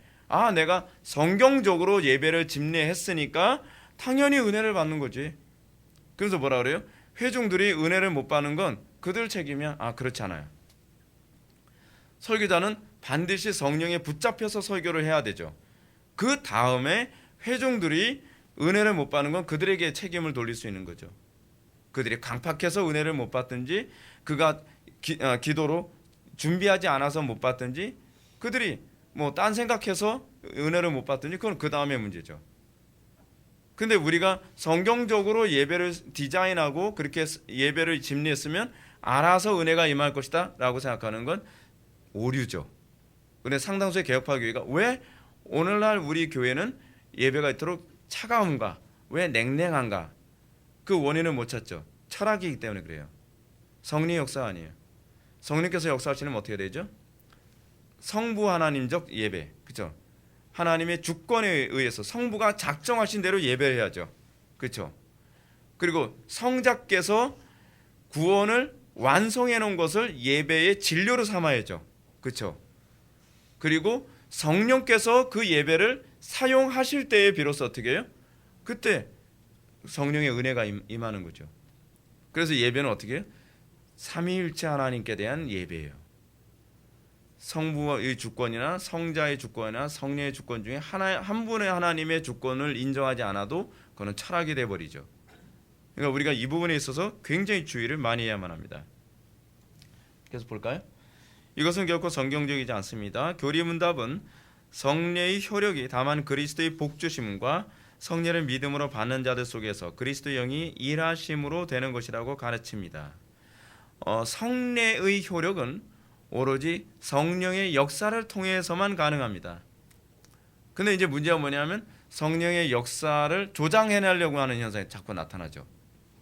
내가 성경적으로 예배를 집례했으니까 당연히 은혜를 받는 거지. 그래서 뭐라 그래요? 회중들이 은혜를 못 받는 건 그들 책임이야. 그렇지 않아요. 설교자는 반드시 성령에 붙잡혀서 설교를 해야 되죠. 그 다음에 회중들이 은혜를 못 받는 건 그들에게 책임을 돌릴 수 있는 거죠. 그들이 강팍해서 은혜를 못 받든지, 그가 기도로 준비하지 않아서 못 받든지, 그들이 뭐 딴 생각해서 은혜를 못 받든지, 그건 그 다음의 문제죠. 근데 우리가 성경적으로 예배를 디자인하고 그렇게 예배를 집례했으면 알아서 은혜가 임할 것이다 라고 생각하는 건 오류죠. 근데 상당수의 개혁파 교회가 왜 오늘날 우리 교회는 예배가 있도록 차가운가, 왜 냉랭한가, 그 원인을 못 찾죠. 철학이기 때문에 그래요. 성령의 역사 아니에요. 성령께서 역사하시면 어떻게 되죠? 성부 하나님적 예배, 그렇죠? 하나님의 주권에 의해서 성부가 작정하신 대로 예배를 해야죠. 그렇죠? 그리고 성자께서 구원을 완성해 놓은 것을 예배의 진료로 삼아야죠. 그렇죠? 그리고 성령께서 그 예배를 사용하실 때에 비로소 어떻게 해요? 그때 성령의 은혜가 임하는 거죠. 그래서 예배는 어떻게 해요? 삼위일체 하나님께 대한 예배예요. 성부의 주권이나 성자의 주권이나 성령의 주권 중에 한 분의 하나님의 주권을 인정하지 않아도 그거는 철학이 돼버리죠. 그러니까 우리가 이 부분에 있어서 굉장히 주의를 많이 해야만 합니다. 계속 볼까요? 이것은 결코 성경적이지 않습니다. 교리문답은 성례의 효력이 다만 그리스도의 복주심과 성례를 믿음으로 받는 자들 속에서 그리스도의 영이 일하심으로 되는 것이라고 가르칩니다. 성례의 효력은 오로지 성령의 역사를 통해서만 가능합니다. 근데 이제 문제가 뭐냐면 성령의 역사를 조장해내려고 하는 현상이 자꾸 나타나죠.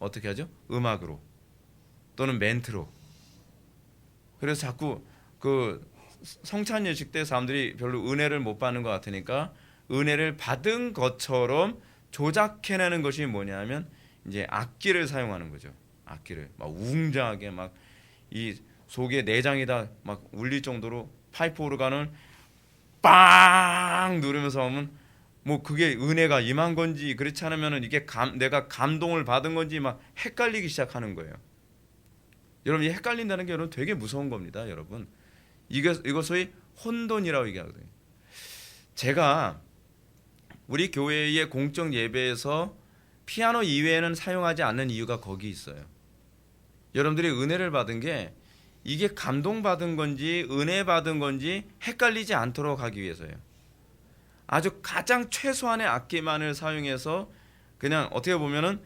어떻게 하죠? 음악으로 또는 멘트로. 그래서 자꾸 그 성찬 예식 때 사람들이 별로 은혜를 못 받는 것 같으니까 은혜를 받은 것처럼 조작해내는 것이 뭐냐면 이제 악기를 사용하는 거죠. 악기를 막 웅장하게 막 이 속에 내장이 다 막 울릴 정도로 파이프 오르간을 빵 누르면서 하면 뭐 그게 은혜가 임한 건지 그렇지 않으면은 이게 내가 감동을 받은 건지 막 헷갈리기 시작하는 거예요. 여러분, 이 헷갈린다는 게 여러분 되게 무서운 겁니다, 여러분. 이거 소위 혼돈이라고 얘기하거든요. 제가 우리 교회의 공적 예배에서 피아노 이외에는 사용하지 않는 이유가 거기 있어요. 여러분들이 은혜를 받은 게 이게 감동받은 건지 은혜 받은 건지 헷갈리지 않도록 하기 위해서예요. 아주 가장 최소한의 악기만을 사용해서 그냥 어떻게 보면은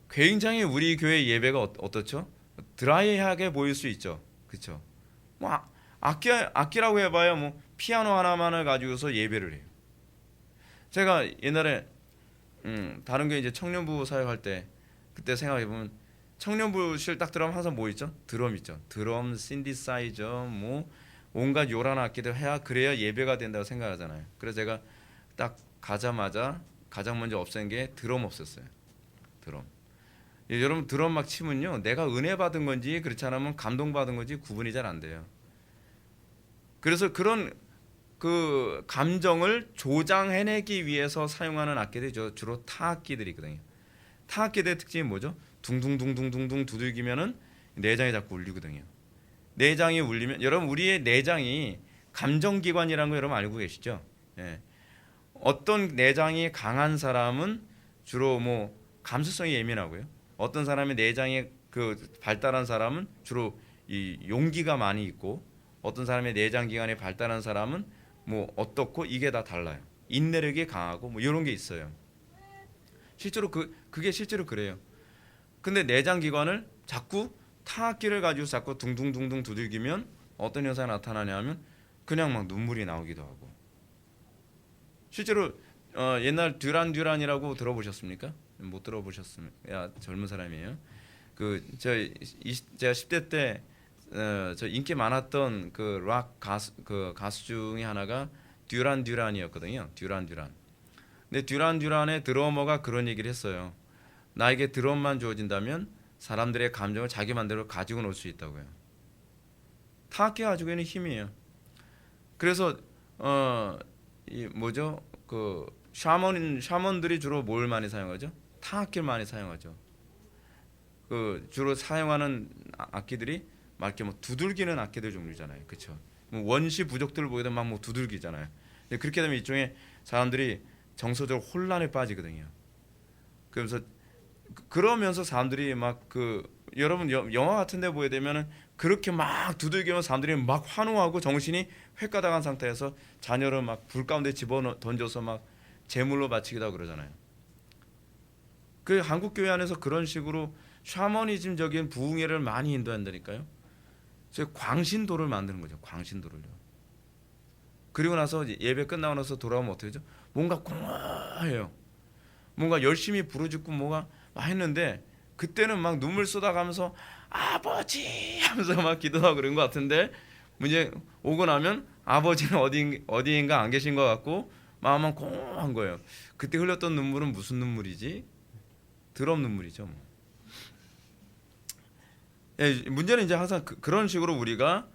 굉장히 우리 교회 예배가 어떻죠? 드라이하게 보일 수 있죠. 그렇죠? 뭐 악기라고 해봐야 뭐 피아노 하나만을 가지고서 예배를 해요. 제가 옛날에 다른 게 이제 청년부 사역할 때 그때 생각해 보면 청년부실 딱 들어가면 항상 뭐 있죠? 드럼 있죠. 드럼, 신디사이저, 뭐 온갖 요란 악기들 해야 그래야 예배가 된다고 생각하잖아요. 그래서 제가 딱 가자마자 가장 먼저 없앤 게 드럼 없앴어요. 드럼. 여러분 드럼 막 치면요, 내가 은혜 받은 건지 그렇지 않으면 감동 받은 건지 구분이 잘 안 돼요. 그래서 그런 그 감정을 조장해내기 위해서 사용하는 악기들이 주로 타악기들이거든요. 타악기의 특징이 뭐죠? 둥둥둥둥둥둥 두들기면은 내장이 자꾸 울리거든요. 내장이 울리면 여러분 우리의 내장이 감정기관이라는 거 여러분 알고 계시죠? 예. 어떤 내장이 강한 사람은 주로 뭐 감수성이 예민하고요. 어떤 사람의 내장이 그 발달한 사람은 주로 이 용기가 많이 있고 어떤 사람의 내장 기관이 발달한 사람은 뭐 어떻고 이게 다 달라요. 인내력이 강하고 뭐 이런 게 있어요. 실제로 그게 실제로 그래요. 근데 내장 기관을 자꾸 타악기를 가지고 자꾸 둥둥둥둥 두들기면 어떤 현상이 나타나냐면 그냥 막 눈물이 나오기도 하고. 실제로 옛날 듀란이라고 들어보셨습니까? 못 들어보셨으면 야 젊은 사람이에요. 제가 10대 때 저 인기 많았던 그 락 가수 중에 하나가 듀란이었거든요. 듀란. 근데 듀란의 드러머가 그런 얘기를 했어요. 나에게 드럼만 주어진다면 사람들의 감정을 자기 맘대로 가지고 놀 수 있다고요. 타악기가 가지고 있는 힘이에요. 그래서 이 뭐죠? 그 샤먼들이 주로 뭘 많이 사용하죠? 타악기를 많이 사용하죠. 그 주로 사용하는 악기들이 막 이렇게 뭐 두들기는 악기들 종류잖아요. 그렇죠? 뭐 원시 부족들 보이다 막 뭐 두들기잖아요. 근데 그렇게 되면 일종의 사람들이 정서적 혼란에 빠지거든요. 그러면서 사람들이 막 여러분 영화 같은 데 보게 되면은 그렇게 막 두들기면 사람들이 막 환호하고 정신이 획가닥한 상태에서 자녀를 막 불 가운데 집어 던져서 막 제물로 바치기도 하고 그러잖아요. 그 한국 교회 안에서 그런 식으로 샤머니즘적인 부흥회를 많이 인도한다니까요. 그래서 광신도를 만드는 거죠. 광신도를요. 그리고 나서 예배 끝나고 나서 돌아오면 어떻게 되죠? 뭔가 공허해요. 뭔가 열심히 부르짖고 뭐가 막 했는데 그때는 막 눈물 쏟아가면서 아버지 하면서 막 기도하고 그런 것 같은데 문제 오고 나면 아버지는 어디인가 안 계신 것 같고 마음은 공허한 거예요. 그때 흘렸던 눈물은 무슨 눈물이지? 드럼 눈물이죠. 뭐. 예, 문제는 이제 항상 그런 식으로 우리가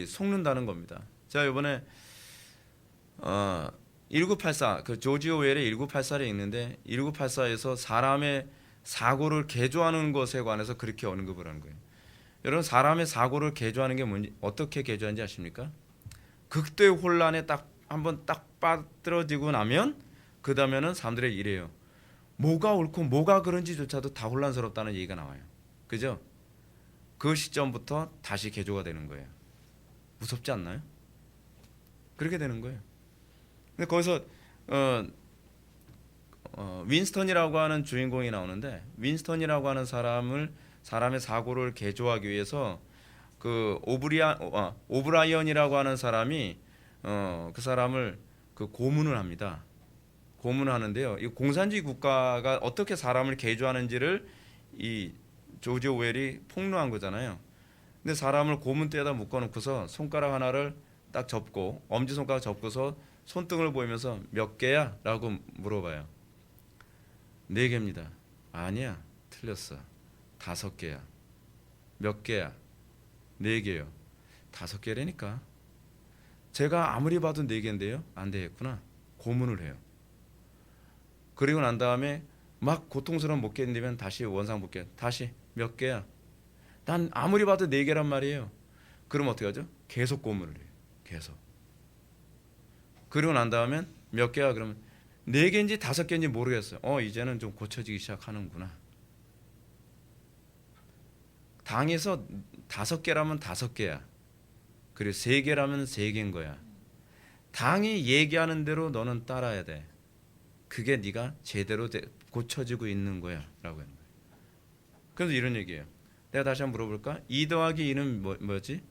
속는다는 겁니다. 제가 이번에 1984 그 조지 오웰의 1984를 읽는데 1984에서 사람의 사고를 개조하는 것에 관해서 그렇게 언급을 하는 거예요. 여러분 사람의 사고를 개조하는 게 뭔지 어떻게 개조하는지 아십니까? 극도의 혼란에 한번 빠뜨려지고 나면 그 다음에는 사람들이 이래요. 뭐가 옳고 뭐가 그런지조차도 다 혼란스럽다는 얘기가 나와요. 그죠? 그 시점부터 다시 개조가 되는 거예요. 무섭지 않나요? 그렇게 되는 거예요. 근데 거기서 윈스턴이라고 하는 주인공이 나오는데 윈스턴이라고 하는 사람의 사고를 개조하기 위해서 그 오브라이언이라고 하는 사람이 그 사람을 고문을 합니다. 고문을 하는데요. 이 공산주의 국가가 어떻게 사람을 개조하는지를 이 조지 오웰이 폭로한 거잖아요. 근데 사람을 고문대에다 묶어놓고서 손가락 하나를 딱 접고 엄지손가락 접고서 손등을 보이면서 몇 개야? 라고 물어봐요. 4개입니다. 아니야, 틀렸어. 5개야. 몇 개야? 4개요. 5개라니까. 제가 아무리 봐도 4개인데요. 안 되겠구나. 고문을 해요. 그리고 난 다음에 막 고통스러운 못 견디면 다시 원상복귀. 다시 몇 개야? 난 아무리 봐도 4개란 말이에요. 그럼 어떻게 하죠? 계속 고문을 해요. 계속. 그리고 난 다음엔 몇 개야? 그러면 4개인지 5개인지 모르겠어요. 이제는 좀 고쳐지기 시작하는구나. 당에서 5개라면 5개야. 그리고 3개라면 3개인 거야. 당이 얘기하는 대로 너는 따라야 돼. 그게 네가 제대로 고쳐지고 있는 거야 라고 하는 거예요. 그래서 이런 얘기예요. 내가 다시 한번 물어볼까? 2 더하기 2는 뭐지?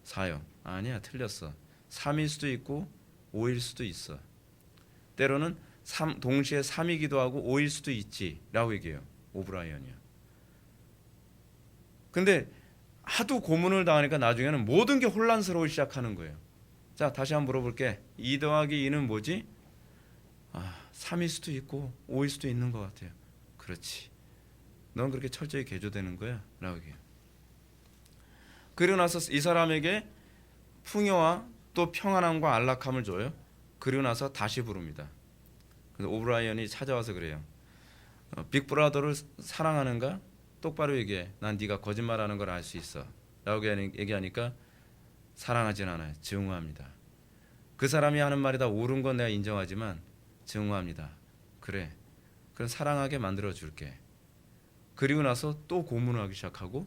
4요. 아니야, 틀렸어. 3일 수도 있고 5일 수도 있어. 때로는 동시에 3이기도 하고 5일 수도 있지 라고 얘기해요. 오브라이언이요. 근데 하도 고문을 당하니까 나중에는 모든 게 혼란스러워 시작하는 거예요. 자, 다시 한번 물어볼게. 2 더하기 2는 뭐지? 3일 수도 있고 5일 수도 있는 것 같아요. 그렇지. 넌 그렇게 철저히 개조되는 거야 라고 얘기해요. 그리고 나서 이 사람에게 풍요와 또 평안함과 안락함을 줘요. 그리고 나서 다시 부릅니다. 그래서 오브라이언이 찾아와서 그래요. 빅브라더를 사랑하는가? 똑바로 얘기해. 난 네가 거짓말하는 걸 알 수 있어. 라고 얘기하니까 사랑하진 않아요. 증오합니다. 그 사람이 하는 말이 다 옳은 건 내가 인정하지만 증오합니다. 그래. 그럼 사랑하게 만들어 줄게. 그리고 나서 또 고문을 하기 시작하고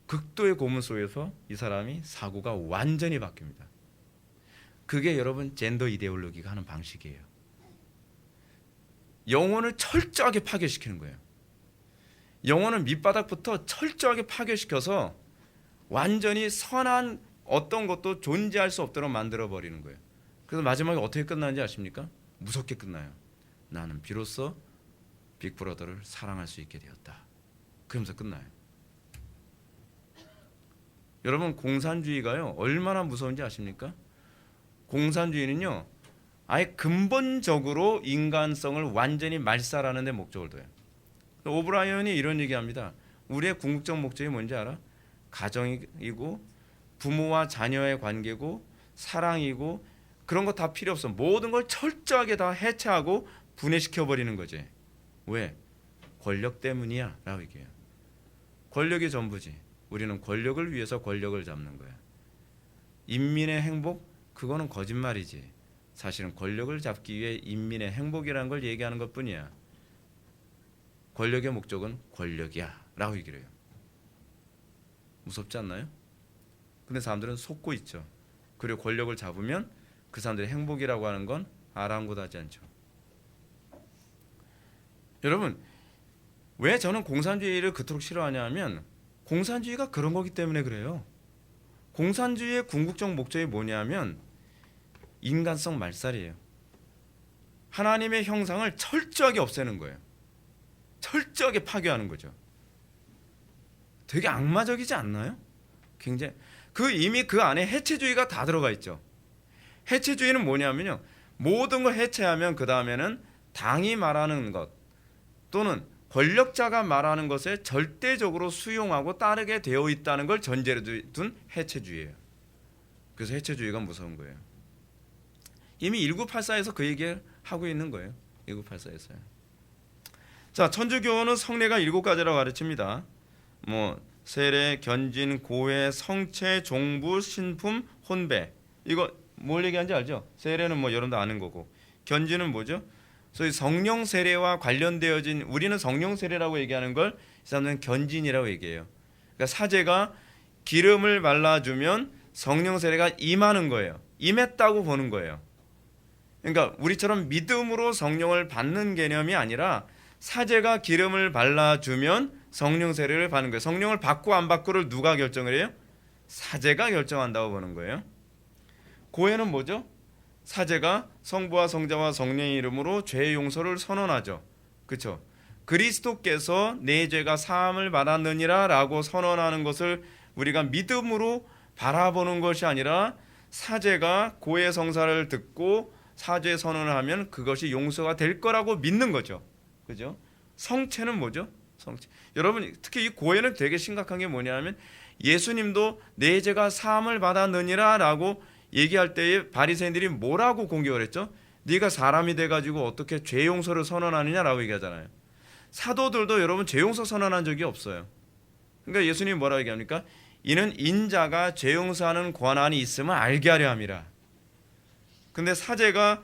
극도의 고문 속에서 이 사람이 사고가 완전히 바뀝니다. 그게 여러분 젠더 이데올로기가 하는 방식이에요. 영혼을 철저하게 파괴시키는 거예요. 영혼은 밑바닥부터 철저하게 파괴시켜서 완전히 선한 어떤 것도 존재할 수 없도록 만들어 버리는 거예요. 그래서 마지막에 어떻게 끝나는지 아십니까? 무섭게 끝나요. 나는 비로소 빅브라더를 사랑할 수 있게 되었다. 그러면서 끝나요. 여러분 공산주의가요 얼마나 무서운지 아십니까? 공산주의는요 아예 근본적으로 인간성을 완전히 말살하는 데 목적을 둬요. 오브라이언이 이런 얘기합니다. 우리의 궁극적 목적이 뭔지 알아? 가정이고 부모와 자녀의 관계고 사랑이고 그런 거 다 필요 없어. 모든 걸 철저하게 다 해체하고 분해시켜 버리는 거지. 왜? 권력 때문이야 라고 얘기해요. 권력이 전부지. 우리는 권력을 위해서 권력을 잡는 거야. 인민의 행복? 그거는 거짓말이지. 사실은 권력을 잡기 위해 인민의 행복이라는 걸 얘기하는 것뿐이야. 권력의 목적은 권력이야 라고 얘기를 해요. 무섭지 않나요? 근데 사람들은 속고 있죠. 그리고 권력을 잡으면 그 사람들의 행복이라고 하는 건 아랑곳하지 않죠. 여러분 왜 저는 공산주의를 그토록 싫어하냐 하면 공산주의가 그런 거기 때문에 그래요. 공산주의의 궁극적 목적이 뭐냐면 인간성 말살이에요. 하나님의 형상을 철저하게 없애는 거예요. 철저하게 파괴하는 거죠. 되게 악마적이지 않나요? 굉장히 이미 그 안에 해체주의가 다 들어가 있죠. 해체주의는 뭐냐면요. 모든 걸 해체하면 그 다음에는 당이 말하는 것 또는 권력자가 말하는 것에 절대적으로 수용하고 따르게 되어 있다는 걸 전제로 둔 해체주의예요. 그래서 해체주의가 무서운 거예요. 이미 1984에서 그 얘기를 하고 있는 거예요. 1984에서요. 자, 천주교는 성례가 7가지라고 가르칩니다. 세례, 견진, 고회, 성체, 종부, 신품, 혼배. 이거 뭘 얘기하는지 알죠? 세례는 여러분도 아는 거고. 견진은 뭐죠? 소위 성령 세례와 관련되어진 우리는 성령 세례라고 얘기하는 걸 이 사람들은 견진이라고 얘기해요. 그러니까 사제가 기름을 발라주면 성령 세례가 임하는 거예요. 임했다고 보는 거예요. 그러니까 우리처럼 믿음으로 성령을 받는 개념이 아니라 사제가 기름을 발라주면 성령 세례를 받는 거예요. 성령을 받고 안 받고를 누가 결정을 해요? 사제가 결정한다고 보는 거예요. 고해는 뭐죠? 사제가 성부와 성자와 성령의 이름으로 죄 용서를 선언하죠. 그렇죠? 그리스도께서 내 죄가 사함을 받았느니라 라고 선언하는 것을 우리가 믿음으로 바라보는 것이 아니라 사제가 고해 성사를 듣고 사죄 선언을 하면 그것이 용서가 될 거라고 믿는 거죠. 그죠? 성체는 뭐죠? 성체. 여러분 특히 이 고해는 되게 심각한 게 뭐냐면 예수님도 내 죄가 사함을 받았느니라 라고 얘기할 때에 바리새인들이 뭐라고 공격을 했죠? 네가 사람이 돼가지고 어떻게 죄 용서를 선언하느냐라고 얘기하잖아요. 사도들도 여러분 죄 용서 선언한 적이 없어요. 그러니까 예수님이 뭐라고 얘기합니까? 이는 인자가 죄 용서하는 권한이 있음을 알게 하려 함이라. 근데 사제가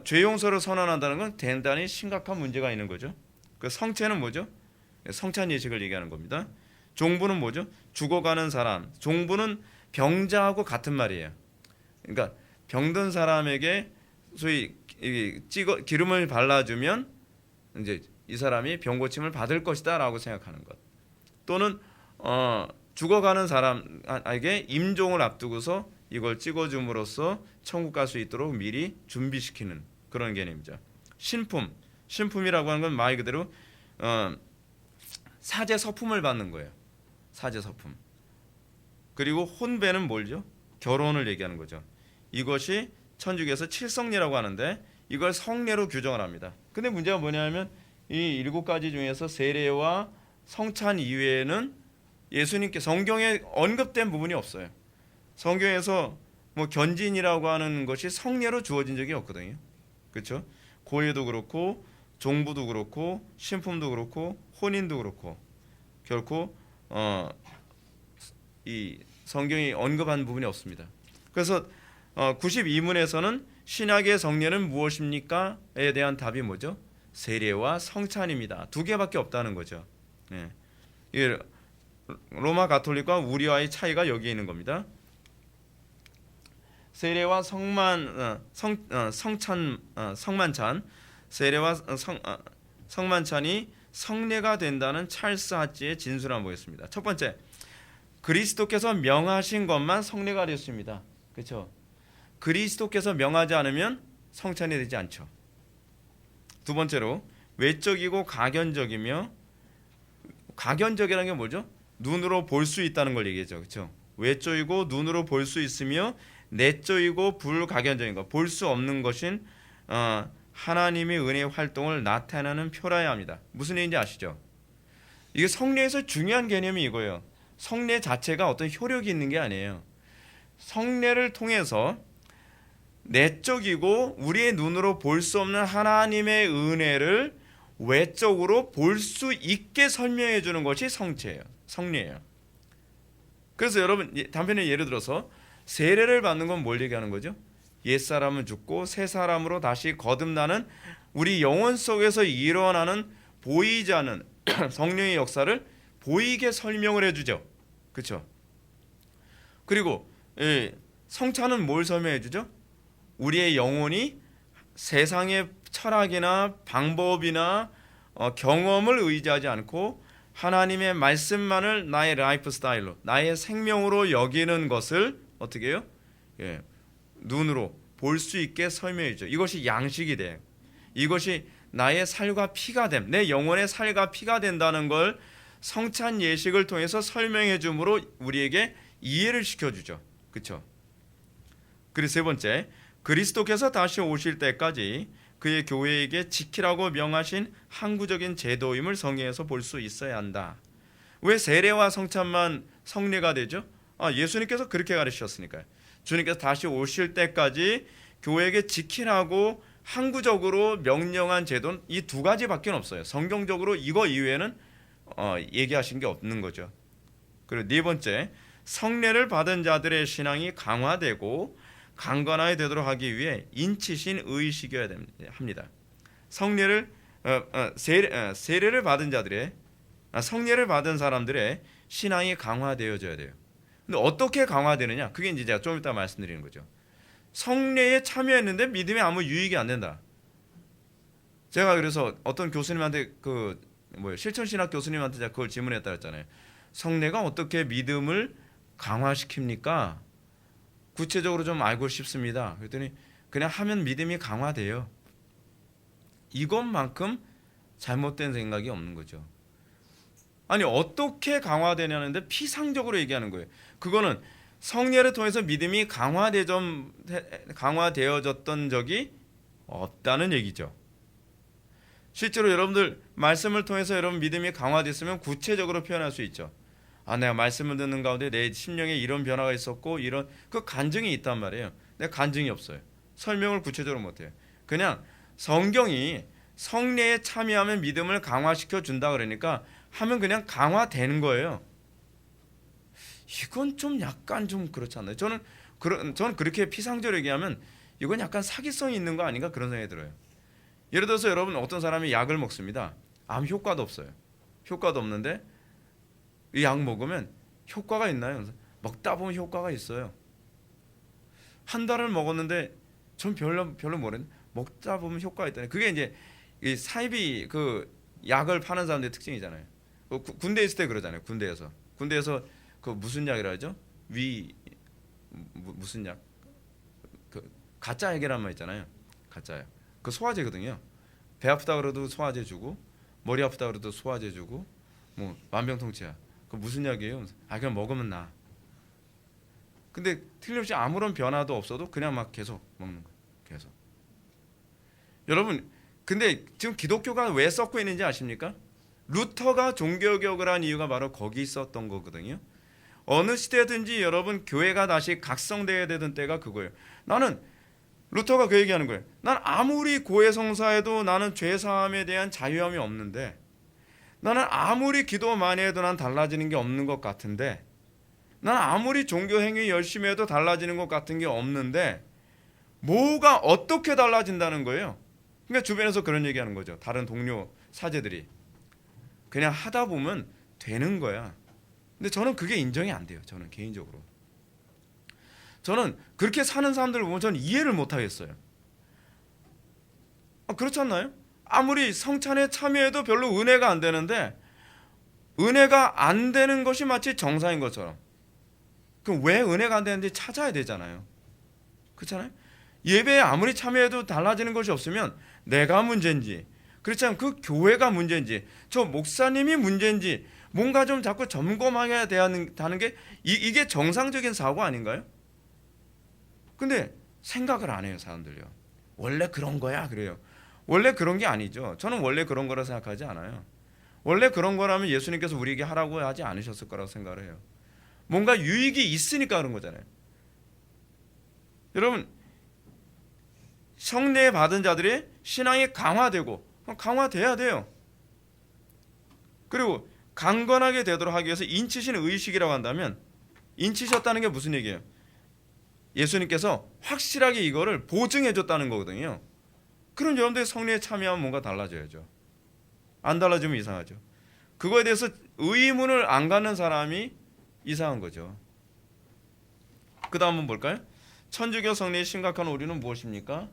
죄 용서를 선언한다는 건 대단히 심각한 문제가 있는 거죠. 그 성체는 뭐죠? 성찬 예식을 얘기하는 겁니다. 종부는 뭐죠? 죽어가는 사람. 종부는 병자하고 같은 말이에요. 그러니까 병든 사람에게 소위 기름을 발라주면 이제 이 사람이 병고침을 받을 것이다라고 생각하는 것. 또는 죽어가는 사람에게 임종을 앞두고서 이걸 찍어줌으로써 천국 갈 수 있도록 미리 준비시키는 그런 개념이죠. 신품이라고 하는 건 말 그대로 사제 서품을 받는 거예요. 사제 서품. 그리고 혼배는 뭘죠? 결혼을 얘기하는 거죠. 이것이 천주교에서 칠성례라고 하는데 이걸 성례로 규정을 합니다. 근데 문제가 뭐냐면 이 7가지 중에서 세례와 성찬 이외에는 예수님께 성경에 언급된 부분이 없어요. 성경에서 견진이라고 하는 것이 성례로 주어진 적이 없거든요. 그렇죠? 고해도 그렇고 종부도 그렇고 신품도 그렇고 혼인도 그렇고 결코 이 성경이 언급한 부분이 없습니다. 그래서 92문에서는 신약의 성례는 무엇입니까?에 대한 답이 뭐죠? 세례와 성찬입니다. 두 개밖에 없다는 거죠. 예. 이 로마 가톨릭과 우리와의 차이가 여기에 있는 겁니다. 세례와 성만찬, 세례와 성만찬이 성례가 된다는 찰스 하치의 진술을 한번 보겠습니다. 첫 번째, 그리스도께서 명하신 것만 성례가 되었습니다. 그렇죠? 그리스도께서 명하지 않으면 성찬이 되지 않죠. 두 번째로, 외적이고 가견적이며, 가견적이라는 게 뭐죠? 눈으로 볼 수 있다는 걸 얘기하죠. 그렇죠? 외적이고 눈으로 볼 수 있으며 내적이고 불가견적인 것, 볼 수 없는 것인 하나님의 은혜의 활동을 나타내는 표라야 합니다. 무슨 얘기인지 아시죠? 이게 성례에서 중요한 개념이 이거예요. 성례 자체가 어떤 효력이 있는 게 아니에요. 성례를 통해서 내적이고 우리의 눈으로 볼 수 없는 하나님의 은혜를 외적으로 볼 수 있게 설명해 주는 것이 성례예요. 그래서 여러분 단편의 예를 들어서 세례를 받는 건 뭘 얘기하는 거죠? 옛사람은 죽고 새 사람으로 다시 거듭나는 우리 영혼 속에서 일어나는 보이지 않는 성령의 역사를 보이게 설명을 해주죠. 그렇죠? 그리고 성찬은 뭘 설명해 주죠? 우리의 영혼이 세상의 철학이나 방법이나 경험을 의지하지 않고 하나님의 말씀만을 나의 라이프 스타일로, 나의 생명으로 여기는 것을 어떻게 해요? 눈으로 볼 수 있게 설명해 주죠. 이것이 양식이 돼요. 이것이 나의 살과 피가 됨, 내 영혼의 살과 피가 된다는 걸 성찬 예식을 통해서 설명해 줌으로 우리에게 이해를 시켜주죠. 그렇죠? 그리고 세 번째, 그리스도께서 다시 오실 때까지 그의 교회에게 지키라고 명하신 항구적인 제도임을 성경에서 볼 수 있어야 한다. 왜 세례와 성찬만 성례가 되죠? 예수님께서 그렇게 가르치셨으니까요. 주님께서 다시 오실 때까지 교회에게 지키라고 항구적으로 명령한 제도는 이 두 가지밖에 없어요. 성경적으로 이거 이외에는 얘기하신 게 없는 거죠. 그리고 네 번째, 성례를 받은 자들의 신앙이 강화되고 강건하게 되도록 하기 위해 인치신 의식이어야 합니다. 세례를 받은 자들의 성례를 받은 사람들의 신앙이 강화되어져야 돼요. 근데 어떻게 강화되느냐? 그게 이제 제가 좀 이따 말씀드리는 거죠. 성례에 참여했는데 믿음에 아무 유익이 안 된다. 제가 그래서 어떤 교수님한테 실천신학 교수님한테 제가 그걸 질문했다 했잖아요. 성례가 어떻게 믿음을 강화시킵니까? 구체적으로 좀 알고 싶습니다. 그랬더니 그냥 하면 믿음이 강화돼요. 이것만큼 잘못된 생각이 없는 거죠. 아니 어떻게 강화되냐는데 피상적으로 얘기하는 거예요. 그거는 성례를 통해서 믿음이 강화되어졌던 적이 없다는 얘기죠. 실제로 여러분들 말씀을 통해서 여러분 믿음이 강화됐으면 구체적으로 표현할 수 있죠. 내가 말씀을 듣는 가운데 내 심령에 이런 변화가 있었고 이런 그 간증이 있단 말이에요. 근데 간증이 없어요. 설명을 구체적으로 못해요. 그냥 성경이 성례에 참여하면 믿음을 강화시켜 준다 그러니까 하면 그냥 강화되는 거예요. 이건 좀 약간 좀 그렇지 않나요? 저는 그렇게 피상적으로 얘기하면 이건 약간 사기성이 있는 거 아닌가 그런 생각이 들어요. 예를 들어서 여러분 어떤 사람이 약을 먹습니다. 아무 효과도 없어요. 효과도 없는데 이 약 먹으면 효과가 있나요? 먹다 보면 효과가 있어요. 한 달을 먹었는데 전 별로 모르는데 먹다 보면 효과가 있다니. 그게 이제 이 사이비 그 약을 파는 사람들의 특징이잖아요. 군대에 있을 때 그러잖아요. 군대에서 그 무슨 약이라 하죠? 무슨 약? 그 가짜 약이란 말 있잖아요. 가짜 약. 그 소화제거든요. 배 아프다 그래도 소화제 주고 머리 아프다 그래도 소화제 주고 뭐 만병통치약. 그 무슨 약이에요? 그냥 먹으면 나. 근데 틀림없이 아무런 변화도 없어도 그냥 막 계속 먹는 거예요. 계속. 여러분, 근데 지금 기독교가 왜 썩고 있는지 아십니까? 루터가 종교개혁을 한 이유가 바로 거기 있었던 거거든요. 어느 시대든지 여러분 교회가 다시 각성되어야 되던 때가 그거예요. 나는 루터가 그 얘기하는 거예요. 난 아무리 고해성사해도 나는 죄사함에 대한 자유함이 없는데, 나는 아무리 기도 많이 해도 난 달라지는 게 없는 것 같은데, 난 아무리 종교행위 열심히 해도 달라지는 것 같은 게 없는데 뭐가 어떻게 달라진다는 거예요. 그러니까 주변에서 그런 얘기하는 거죠. 다른 동료 사제들이 그냥 하다 보면 되는 거야. 근데 저는 그게 인정이 안 돼요. 저는 개인적으로 저는 그렇게 사는 사람들을 보면 저는 이해를 못 하겠어요. 그렇지 않나요? 아무리 성찬에 참여해도 별로 은혜가 안 되는데 은혜가 안 되는 것이 마치 정상인 것처럼. 그럼 왜 은혜가 안 되는지 찾아야 되잖아요. 그렇잖아요? 예배에 아무리 참여해도 달라지는 것이 없으면 내가 문제인지, 그렇지 않으면 그 교회가 문제인지, 저 목사님이 문제인지 뭔가 좀 자꾸 점검해야 되는 게 이게 정상적인 사고 아닌가요? 근데 생각을 안 해요, 사람들요. 원래 그런 거야 그래요. 원래 그런 게 아니죠. 저는 원래 그런 거라 생각하지 않아요. 원래 그런 거라면 예수님께서 우리에게 하라고 하지 않으셨을 거라고 생각을 해요. 뭔가 유익이 있으니까 그런 거잖아요. 여러분, 성례 받은 자들의 신앙이 강화되고 강화돼야 돼요. 그리고 강건하게 되도록 하기 위해서 인치신 의식이라고 한다면, 인치셨다는 게 무슨 얘기예요? 예수님께서 확실하게 이거를 보증해 줬다는 거거든요. 그럼 여러분들이 성례에 참여하면 뭔가 달라져야죠. 안 달라지면 이상하죠. 그거에 대해서 의문을 안 갖는 사람이 이상한 거죠. 그 다음 한번 볼까요? 천주교 성례의 심각한 오류는 무엇입니까?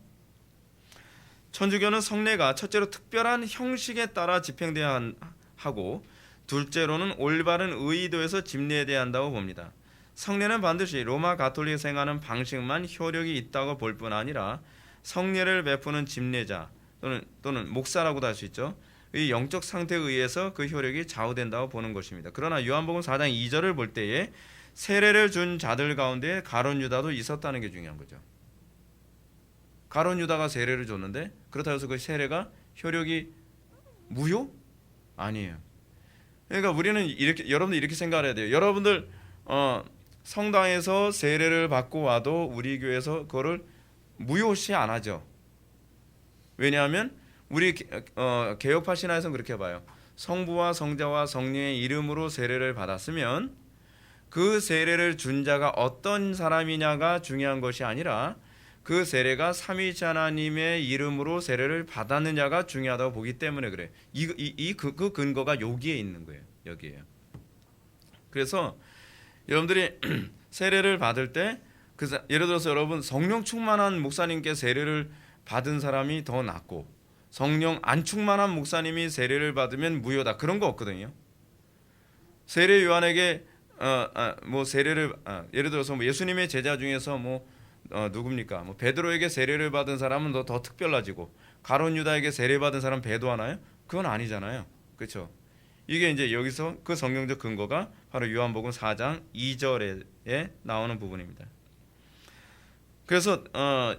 천주교는 성례가 첫째로 특별한 형식에 따라 집행돼야 하고, 둘째로는 올바른 의도에서 집례돼야 한다고 봅니다. 성례는 반드시 로마 가톨릭이 생각하는 방식만 효력이 있다고 볼 뿐 아니라 성례를 베푸는 집례자 또는 목사라고도 할 수 있죠. 이 영적 상태에 의해서 그 효력이 좌우된다고 보는 것입니다. 그러나 요한복음 4장 2절을 볼 때에 세례를 준 자들 가운데 가룟 유다도 있었다는 게 중요한 거죠. 가룟 유다가 세례를 줬는데 그렇다고 해서 그 세례가 효력이 무효? 아니에요. 그러니까 우리는 이렇게, 여러분들 이렇게 생각을 해야 돼요. 여러분들 성당에서 세례를 받고 와도 우리 교회에서 그거를 무효시 안 하죠. 왜냐하면 우리 개혁파 신화에서는 그렇게 봐요. 성부와 성자와 성령의 이름으로 세례를 받았으면 그 세례를 준 자가 어떤 사람이냐가 중요한 것이 아니라 그 세례가 삼위일체 하나님의 이름으로 세례를 받았느냐가 중요하다고 보기 때문에 그래. 그 근거가 여기에 있는 거예요. 여기에요. 그래서 여러분들이 세례를 받을 때 예를 들어서 여러분 성령 충만한 목사님께 세례를 받은 사람이 더 낫고 성령 안 충만한 목사님이 세례를 받으면 무효다, 그런 거 없거든요. 세례 요한에게 뭐 세례를 예를 들어서 뭐 예수님의 제자 중에서 누굽니까? 뭐 베드로에게 세례를 받은 사람은 더 특별해지고 가룟 유다에게 세례 받은 사람 배도하나요? 그건 아니잖아요. 그렇죠? 이게 이제 여기서 그 성경적 근거가 바로 요한복음 4장 2절에 나오는 부분입니다. 그래서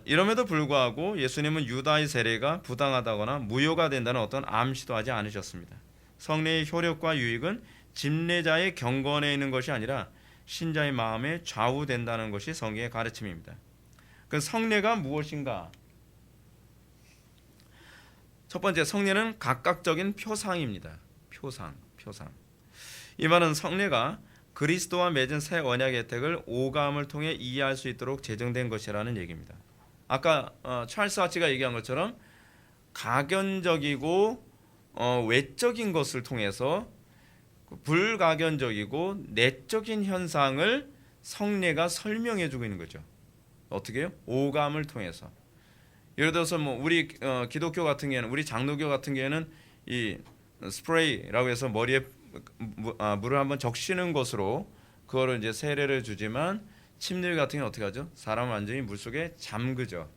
이럼에도 불구하고 예수님은 유다의 세례가 부당하다거나 무효가 된다는 어떤 암시도 하지 않으셨습니다. 성례의 효력과 유익은 집례자의 경건에 있는 것이 아니라 신자의 마음에 좌우된다는 것이 성경의 가르침입니다. 그 성례가 무엇인가? 첫 번째, 성례는 각각적인 표상입니다. 표상. 이 말은 성례가 그리스도와 맺은 새 언약의 혜택을 오감을 통해 이해할 수 있도록 제정된 것이라는 얘기입니다. 아까 찰스 하치가 얘기한 것처럼 가견적이고 외적인 것을 통해서 불가견적이고 내적인 현상을 성례가 설명해주고 있는 거죠. 어떻게 해요? 오감을 통해서. 예를 들어서 우리 기독교 같은 경우에는, 우리 장로교 같은 경우에는 이 스프레이라고 해서 머리에 물을 한번 적시는 것으로 그거를 이제 세례를 주지만, 침례 같은 경우는 어떻게 하죠? 사람을 완전히 물 속에 잠그죠.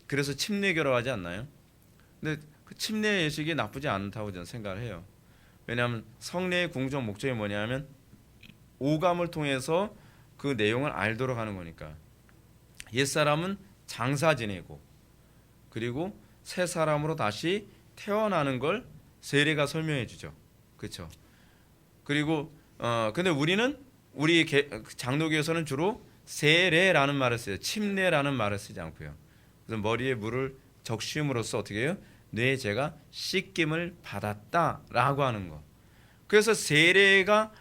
그래서 침례교라고 하지 않나요? 근데 그 침례 예식이 나쁘지 않다고 저는 생각을 해요. 왜냐하면 성례의 궁극적 목적이 뭐냐면 오감을 통해서 그 내용을 알도록 하는 거니까. 옛사람은 장사 지내고 그리고 새 사람으로 다시 태어나는 걸 세례가 설명해 주죠. 그렇죠? 그리고 근데 우리 장로교에서는 주로 세례라는 말을 써요. 침례라는 말을 쓰지 않고요. 그래서 머리에 물을 적심으로써 어떻게 해요? 내 죄가 씻김을 받았다라고 하는 거. 그래서 세례가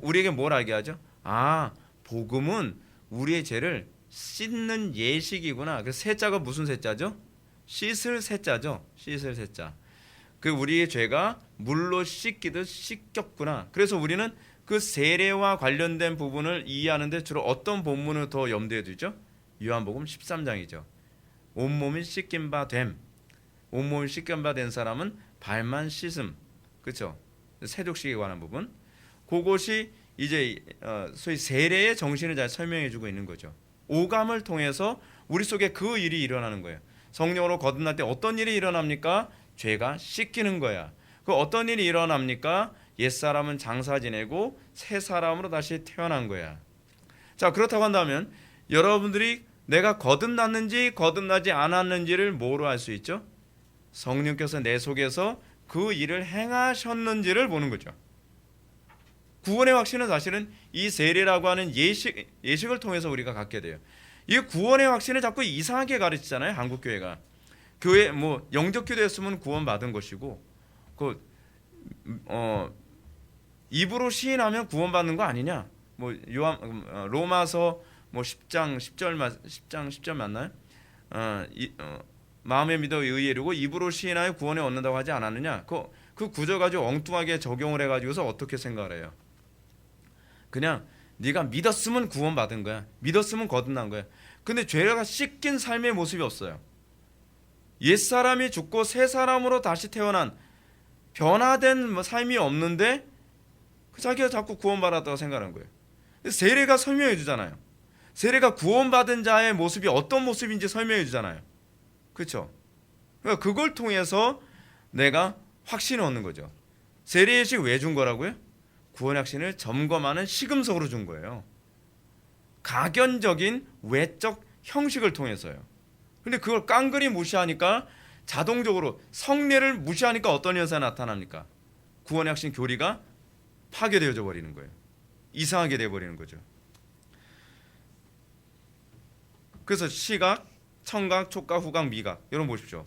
우리에게 뭘 알게 하죠? 아, 복음은 우리의 죄를 씻는 예식이구나. 그 세자가 무슨 세자죠? 씻을 세자죠. 씻을 세자. 그 우리의 죄가 물로 씻기듯 씻겼구나. 그래서 우리는 그 세례와 관련된 부분을 이해하는데 주로 어떤 본문을 더 염두에 두죠? 요한복음 13장이죠. 온몸이 씻긴 바 됨. 온몸이 씻긴 바 된 사람은 발만 씻음. 그렇죠? 세족식에 관한 부분. 그것이 이제 소위 세례의 정신을 잘 설명해주고 있는 거죠. 오감을 통해서 우리 속에 그 일이 일어나는 거예요. 성령으로 거듭날 때 어떤 일이 일어납니까? 죄가 씻기는 거야. 그 어떤 일이 일어납니까? 옛사람은 장사 지내고 새 사람으로 다시 태어난 거야. 자, 그렇다고 한다면 여러분들이 내가 거듭났는지 거듭나지 않았는지를 뭐로 알 수 있죠? 성령께서 내 속에서 그 일을 행하셨는지를 보는 거죠. 구원의 확신은 사실은 이 세례라고 하는 예식을 통해서 우리가 갖게 돼요. 이 구원의 확신을 자꾸 이상하게 가르치잖아요. 한국 교회가. 교회 뭐 영적 기도했으면 구원 받은 것이고, 입으로 시인하면 구원 받는 거 아니냐? 뭐 로마서 뭐 10장 10절 맞나요? 마음에 믿어 의에 이르고 입으로 시인하여 구원에 얻는다고 하지 않았느냐? 그 구절 가지고 엉뚱하게 적용을 해가지고서 어떻게 생각을 해요? 그냥 네가 믿었으면 구원 받은 거야. 믿었으면 거듭난 거야. 근데 죄가 씻긴 삶의 모습이 없어요. 옛 사람이 죽고 새 사람으로 다시 태어난 변화된 삶이 없는데 자기가 자꾸 구원받았다고 생각하는 거예요. 세례가 설명해 주잖아요. 세례가 구원받은 자의 모습이 어떤 모습인지 설명해 주잖아요. 그렇죠? 그러니까 그걸 통해서 내가 확신을 얻는 거죠. 세례 예식 왜 준 거라고요? 구원의 확신을 점검하는 시금석으로 준 거예요. 가견적인 외적 형식을 통해서요. 근데 그걸 깡그리 무시하니까 자동적으로 성례를 무시하니까 어떤 현상이 나타납니까? 구원의 확신 교리가 파괴되어져 버리는 거예요. 이상하게 돼 버리는 거죠. 그래서 시각, 청각, 촉각, 후각, 미각 이런 거 보십시오.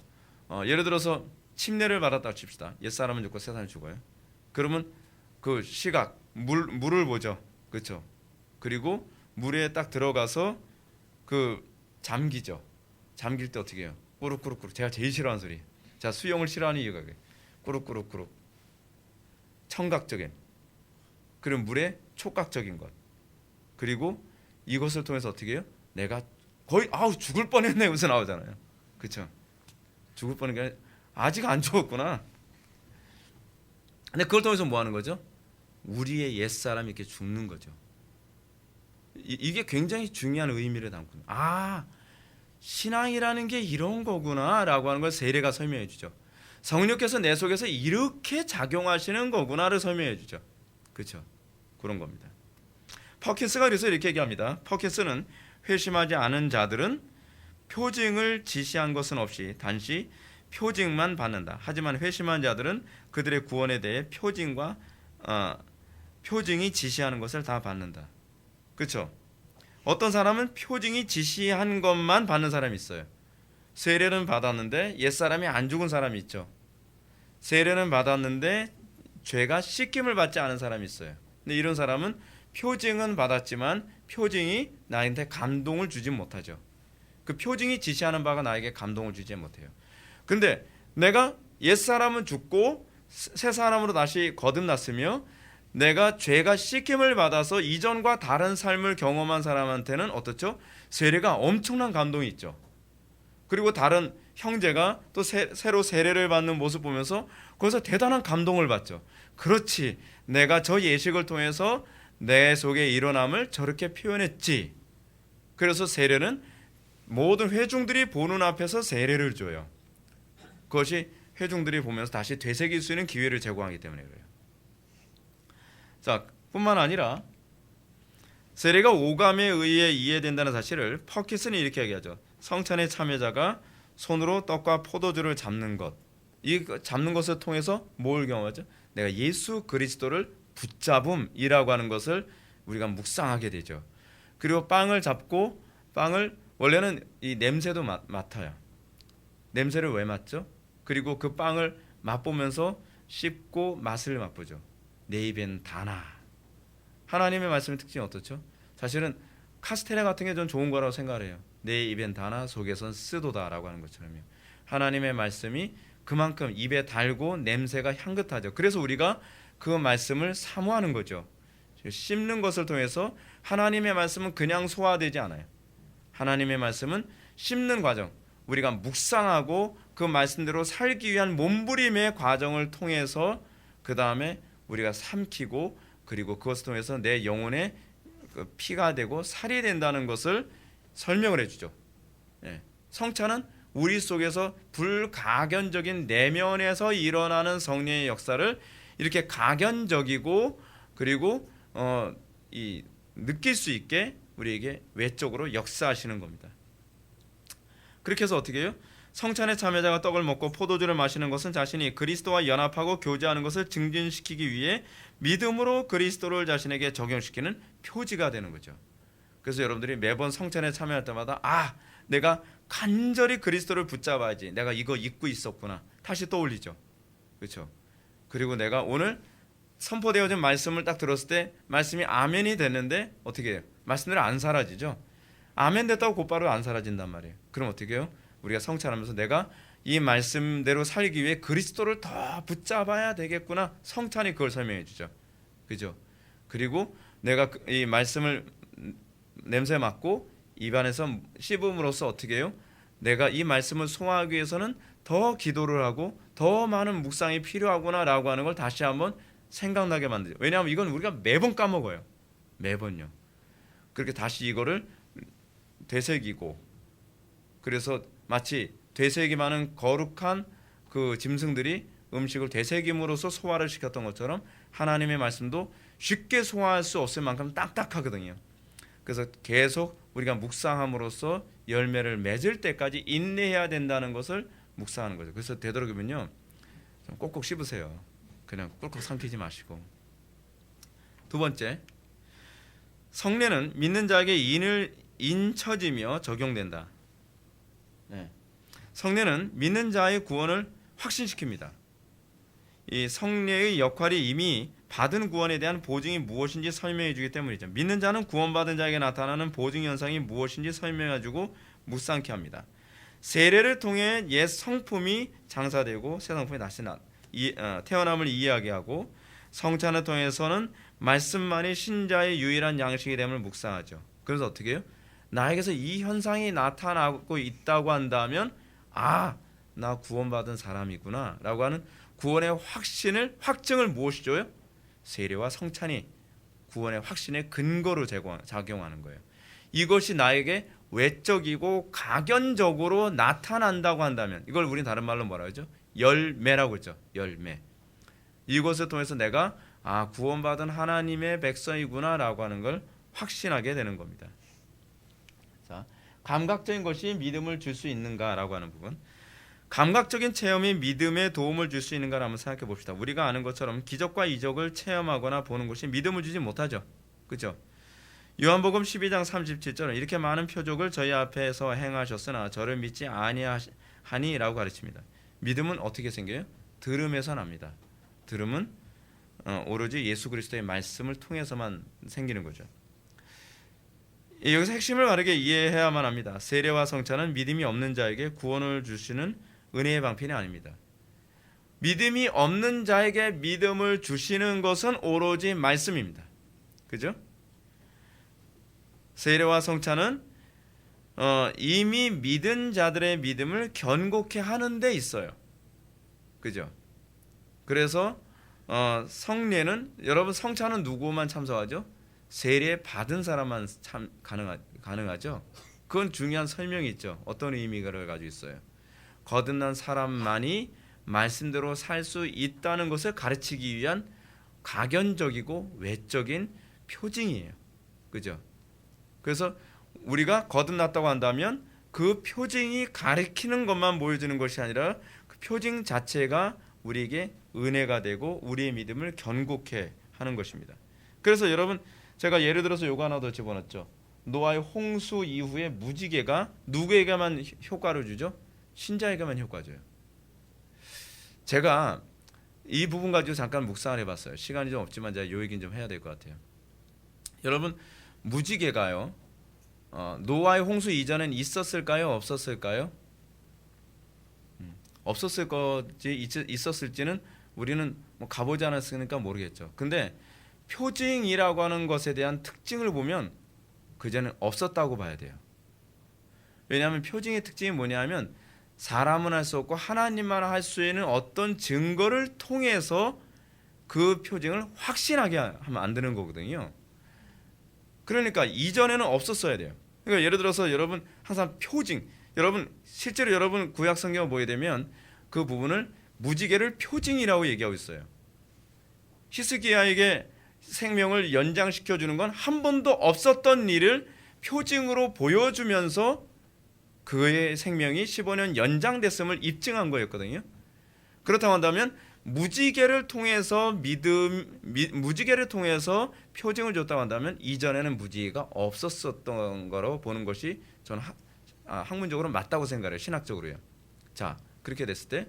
예를 들어서 침례를 받았다고 칩시다. 옛사람은 죽고 새사람은 죽어요. 그러면 그 시각, 물을 보죠. 그렇죠? 그리고 물에 딱 들어가서 그 잠기죠. 잠길 때 어떻게 해요? 꾸룩꾸룩꾸룩. 제가 제일 싫어하는 소리. 자, 수영을 싫어하는 이유가 그게. 꾸룩꾸룩꾸룩. 청각적인. 그리고 물의 촉각적인 것. 그리고 이것을 통해서 어떻게 해요? 내가 거의 죽을 뻔했네 여기서 나오잖아요. 그렇죠? 죽을 뻔한 게 아니라 아직 안 죽었구나. 근데 그걸 통해서 뭐 하는 거죠? 우리의 옛사람이 이렇게 죽는 거죠. 이게 굉장히 중요한 의미를 담고 신앙이라는 게 이런 거구나라고 하는 걸 세례가 설명해 주죠. 성령께서 내 속에서 이렇게 작용하시는 거구나를 설명해 주죠. 그렇죠? 그런 겁니다. 퍼킨스가 그래서 이렇게 얘기합니다. 퍼킨스는 회심하지 않은 자들은 표징을 지시한 것은 없이 단지 표징만 받는다. 하지만 회심한 자들은 그들의 구원에 대해 표징이 지시하는 것을 다 받는다. 그렇죠? 어떤 사람은 표징이 지시한 것만 받는 사람이 있어요. 세례는 받았는데 옛사람이 안 죽은 사람이 있죠. 세례는 받았는데 죄가 씻김을 받지 않은 사람이 있어요. 근데 이런 사람은 표징은 받았지만 표징이 나한테 감동을 주지 못하죠. 그 표징이 지시하는 바가 나에게 감동을 주지 못해요. 근데 내가 옛사람은 죽고 새 사람으로 다시 거듭났으며 내가 죄가 씻김을 받아서 이전과 다른 삶을 경험한 사람한테는 어떻죠? 세례가 엄청난 감동이 있죠. 그리고 다른 형제가 또 새로 세례를 받는 모습 보면서 거기서 대단한 감동을 받죠. 그렇지, 내가 저 예식을 통해서 내 속의 일어남을 저렇게 표현했지. 그래서 세례는 모든 회중들이 보는 앞에서 세례를 줘요. 그것이 회중들이 보면서 다시 되새길 수 있는 기회를 제공하기 때문에 그래요. 자, 뿐만 아니라 세례가 오감에 의해 이해된다는 사실을 퍼킨스는 이렇게 얘기하죠. 성찬의 참여자가 손으로 떡과 포도주를 잡는 것, 이 잡는 것을 통해서 뭘 경험하죠? 내가 예수 그리스도를 붙잡음이라고 하는 것을 우리가 묵상하게 되죠. 그리고 빵을 잡고 빵을 원래는 이 냄새도 맡아요. 냄새를 왜 맡죠? 그리고 그 빵을 맛보면서 씹고 맛을 맛보죠. 내 입엔 다나. 하나님의 말씀의 특징이 어떻죠? 사실은 카스테라 같은 게 좀 좋은 거라고 생각을 해요. 내 입엔 다나 속에선 쓰도다라고 하는 것처럼요. 하나님의 말씀이 그만큼 입에 달고 냄새가 향긋하죠. 그래서 우리가 그 말씀을 사모하는 거죠. 씹는 것을 통해서 하나님의 말씀은 그냥 소화되지 않아요. 하나님의 말씀은 씹는 과정, 우리가 묵상하고 그 말씀대로 살기 위한 몸부림의 과정을 통해서 그 다음에 우리가 삼키고 그리고 그것을 통해서 내 영혼의 피가 되고 살이 된다는 것을 설명을 해주죠. 성찬은 우리 속에서 불가견적인 내면에서 일어나는 성령의 역사를 이렇게 가견적이고 그리고 느낄 수 있게 우리에게 외적으로 역사하시는 겁니다. 그렇게 해서 어떻게 해요? 성찬의 참여자가 떡을 먹고 포도주를 마시는 것은 자신이 그리스도와 연합하고 교제하는 것을 증진시키기 위해 믿음으로 그리스도를 자신에게 적용시키는 표지가 되는 거죠. 그래서 여러분들이 매번 성찬에 참여할 때마다 내가 간절히 그리스도를 붙잡아야지, 내가 이거 잊고 있었구나, 다시 떠올리죠. 그렇죠? 그리고 내가 오늘 선포되어진 말씀을 딱 들었을 때 말씀이 아멘이 됐는데 어떻게 해요? 말씀대로 안 사라지죠. 아멘 됐다고 곧바로 안 사라진단 말이에요. 그럼 어떻게 해요? 우리가 성찬하면서 내가 이 말씀대로 살기 위해 그리스도를 더 붙잡아야 되겠구나. 성찬이 그걸 설명해 주죠. 그죠? 그리고 내가 이 말씀을 냄새 맡고 입안에서 씹음으로써 어떻게 해요? 내가 이 말씀을 소화하기 위해서는 더 기도를 하고 더 많은 묵상이 필요하구나라고 하는 걸 다시 한번 생각나게 만들죠. 왜냐하면 이건 우리가 매번 까먹어요. 매번요. 그렇게 다시 이거를 되새기고, 그래서 마치 되새김하는 거룩한 그 짐승들이 음식을 되새김으로써 소화를 시켰던 것처럼 하나님의 말씀도 쉽게 소화할 수 없을 만큼 딱딱하거든요. 그래서 계속 우리가 묵상함으로써 열매를 맺을 때까지 인내해야 된다는 것을 묵상하는 거죠. 그래서 되도록이면요, 좀 꼭꼭 씹으세요. 그냥 꿀꺽 삼키지 마시고. 두 번째, 성례는 믿는 자에게 인쳐지며 적용된다. 성례는 믿는 자의 구원을 확신시킵니다. 이 성례의 역할이 이미 받은 구원에 대한 보증이 무엇인지 설명해 주기 때문이죠. 믿는 자는 구원받은 자에게 나타나는 보증 현상이 무엇인지 설명해 주고 묵상케 합니다. 세례를 통해 옛 성품이 장사되고 새 성품이 다시 태어남을 이해하게 하고, 성찬을 통해서는 말씀만이 신자의 유일한 양식이 됨을 묵상하죠. 그래서 어떻게 해요? 나에게서 이 현상이 나타나고 있다고 한다면 나 구원받은 사람이구나 라고 하는 구원의 확증을 무엇이 줘요? 세례와 성찬이 구원의 확신의 근거로 작용하는 거예요. 이것이 나에게 외적이고 가견적으로 나타난다고 한다면 이걸 우리는 다른 말로 뭐라 하죠? 열매라고 했죠. 열매. 이것을 통해서 내가 구원받은 하나님의 백성이구나 라고 하는 걸 확신하게 되는 겁니다. 자, 감각적인 것이 믿음을 줄 수 있는가라고 하는 부분. 감각적인 체험이 믿음에 도움을 줄 수 있는가를 한번 생각해 봅시다. 우리가 아는 것처럼 기적과 이적을 체험하거나 보는 것이 믿음을 주지 못하죠. 그렇죠? 요한복음 12장 37절은 이렇게 많은 표적을 저희 앞에서 행하셨으나 저를 믿지 아니하니라고 가르칩니다. 믿음은 어떻게 생겨요? 들음에서 납니다. 들음은 오로지 예수 그리스도의 말씀을 통해서만 생기는 거죠. 여기서 핵심을 바르게 이해해야만 합니다. 세례와 성찬은 믿음이 없는 자에게 구원을 주시는 은혜의 방편이 아닙니다. 믿음이 없는 자에게 믿음을 주시는 것은 오로지 말씀입니다. 그죠? 세례와 성찬은 이미 믿은 자들의 믿음을 견고케 하는 데 있어요. 그죠? 그래서 성례는, 여러분 성찬은 누구만 참석하죠? 세례 받은 사람만 가능하죠. 그건 중요한 설명이 있죠. 어떤 의미를 가지고 있어요? 거듭난 사람만이 말씀대로 살 수 있다는 것을 가르치기 위한 가견적이고 외적인 표징이에요. 그죠? 그래서 우리가 거듭났다고 한다면 그 표징이 가리키는 것만 보여주는 것이 아니라 그 표징 자체가 우리에게 은혜가 되고 우리의 믿음을 견고케 하는 것입니다. 그래서 여러분, 제가 예를 들어서 요거 하나 더 집어넣었죠. 노아의 홍수 이후에 무지개가 누구에게만 효과를 주죠? 신자에게만 효과 줘요. 제가 이 부분 가지고 잠깐 묵상을 해봤어요. 시간이 좀 없지만 제가 요 얘기는 좀 해야 될 것 같아요. 여러분, 무지개가요, 노아의 홍수 이전엔 있었을까요? 없었을까요? 없었을 거지 있었을지는 우리는 뭐 가보지 않았으니까 모르겠죠. 근데 표징이라고 하는 것에 대한 특징을 보면 그전엔 없었다고 봐야 돼요. 왜냐하면 표징의 특징이 뭐냐면 사람은 할 수 없고 하나님만 할 수 있는 어떤 증거를 통해서 그 표징을 확신하게 하면 안 되는 거거든요. 그러니까 이전에는 없었어야 돼요. 그러니까 예를 들어서 여러분 항상 표징, 여러분 실제로 여러분 구약 성경을 보게 되면 그 부분을 무지개를 표징이라고 얘기하고 있어요. 히스기야에게 생명을 연장시켜 주는 건 한 번도 없었던 일을 표징으로 보여주면서 그의 생명이 15년 연장됐음을 입증한 거였거든요. 그렇다고 한다면 무지개를 통해서 무지개를 통해서 표징을 줬다고 한다면 이전에는 무지개가 없었던 거로 보는 것이 저는 학문적으로 맞다고 생각해요. 신학적으로요. 자, 그렇게 됐을 때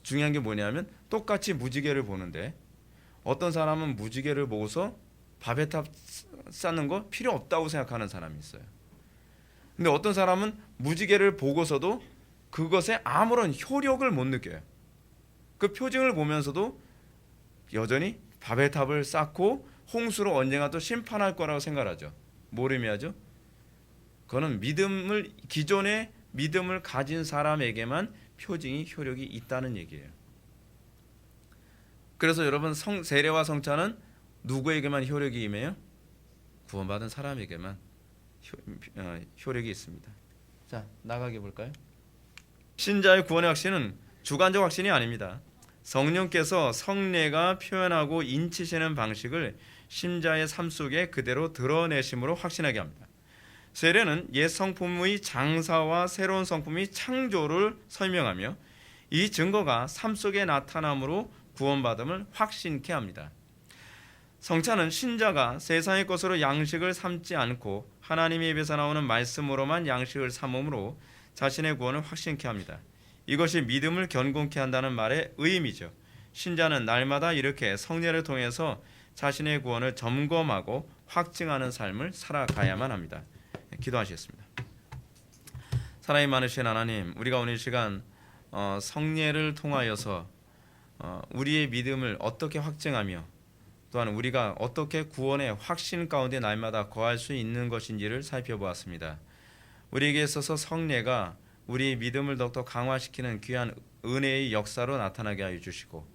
중요한 게 뭐냐면 똑같이 무지개를 보는데 어떤 사람은 무지개를 보고서 바베탑 쌓는 거 필요 없다고 생각하는 사람이 있어요. 근데 어떤 사람은 무지개를 보고서도 그것에 아무런 효력을 못 느껴요. 그 표징을 보면서도 여전히 바벨탑을 쌓고 홍수로 언젠가 또 심판할 거라고 생각하죠. 뭘 의미하죠? 그거는 기존의 믿음을 가진 사람에게만 표징이 효력이 있다는 얘기예요. 그래서 여러분 세례와 성찬은 누구에게만 효력이 임해요? 구원받은 사람에게만 효력이 있습니다. 자, 나가게 볼까요? 신자의 구원의 확신은 주관적 확신이 아닙니다. 성령께서 성례가 표현하고 인치시는 방식을 신자의 삶 속에 그대로 드러내심으로 확신하게 합니다. 세례는 옛 성품의 장사와 새로운 성품의 창조를 설명하며 이 증거가 삶 속에 나타남으로 구원받음을 확신케 합니다. 성찬은 신자가 세상의 것으로 양식을 삼지 않고 하나님의 입에서 나오는 말씀으로만 양식을 삼음으로 자신의 구원을 확신케 합니다. 이것이 믿음을 견고케 한다는 말의 의미죠. 신자는 날마다 이렇게 성례를 통해서 자신의 구원을 점검하고 확증하는 삶을 살아가야만 합니다. 기도하시겠습니다. 사랑이 많으신 하나님, 우리가 오늘 시간 성례를 통하여서 우리의 믿음을 어떻게 확증하며 또한 우리가 어떻게 구원의 확신 가운데 날마다 거할 수 있는 것인지를 살펴보았습니다. 우리에게 있어서 성례가 우리의 믿음을 더욱더 강화시키는 귀한 은혜의 역사로 나타나게 하여 주시고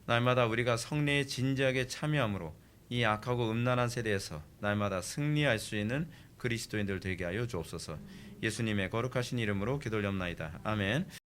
날마다 우리가 성례에 진지하게 참여함으로 이 악하고 음란한 세대에서 날마다 승리할 수 있는 그리스도인들 되게 하여 주옵소서. 예수님의 거룩하신 이름으로 기도올옵나이다. 아멘.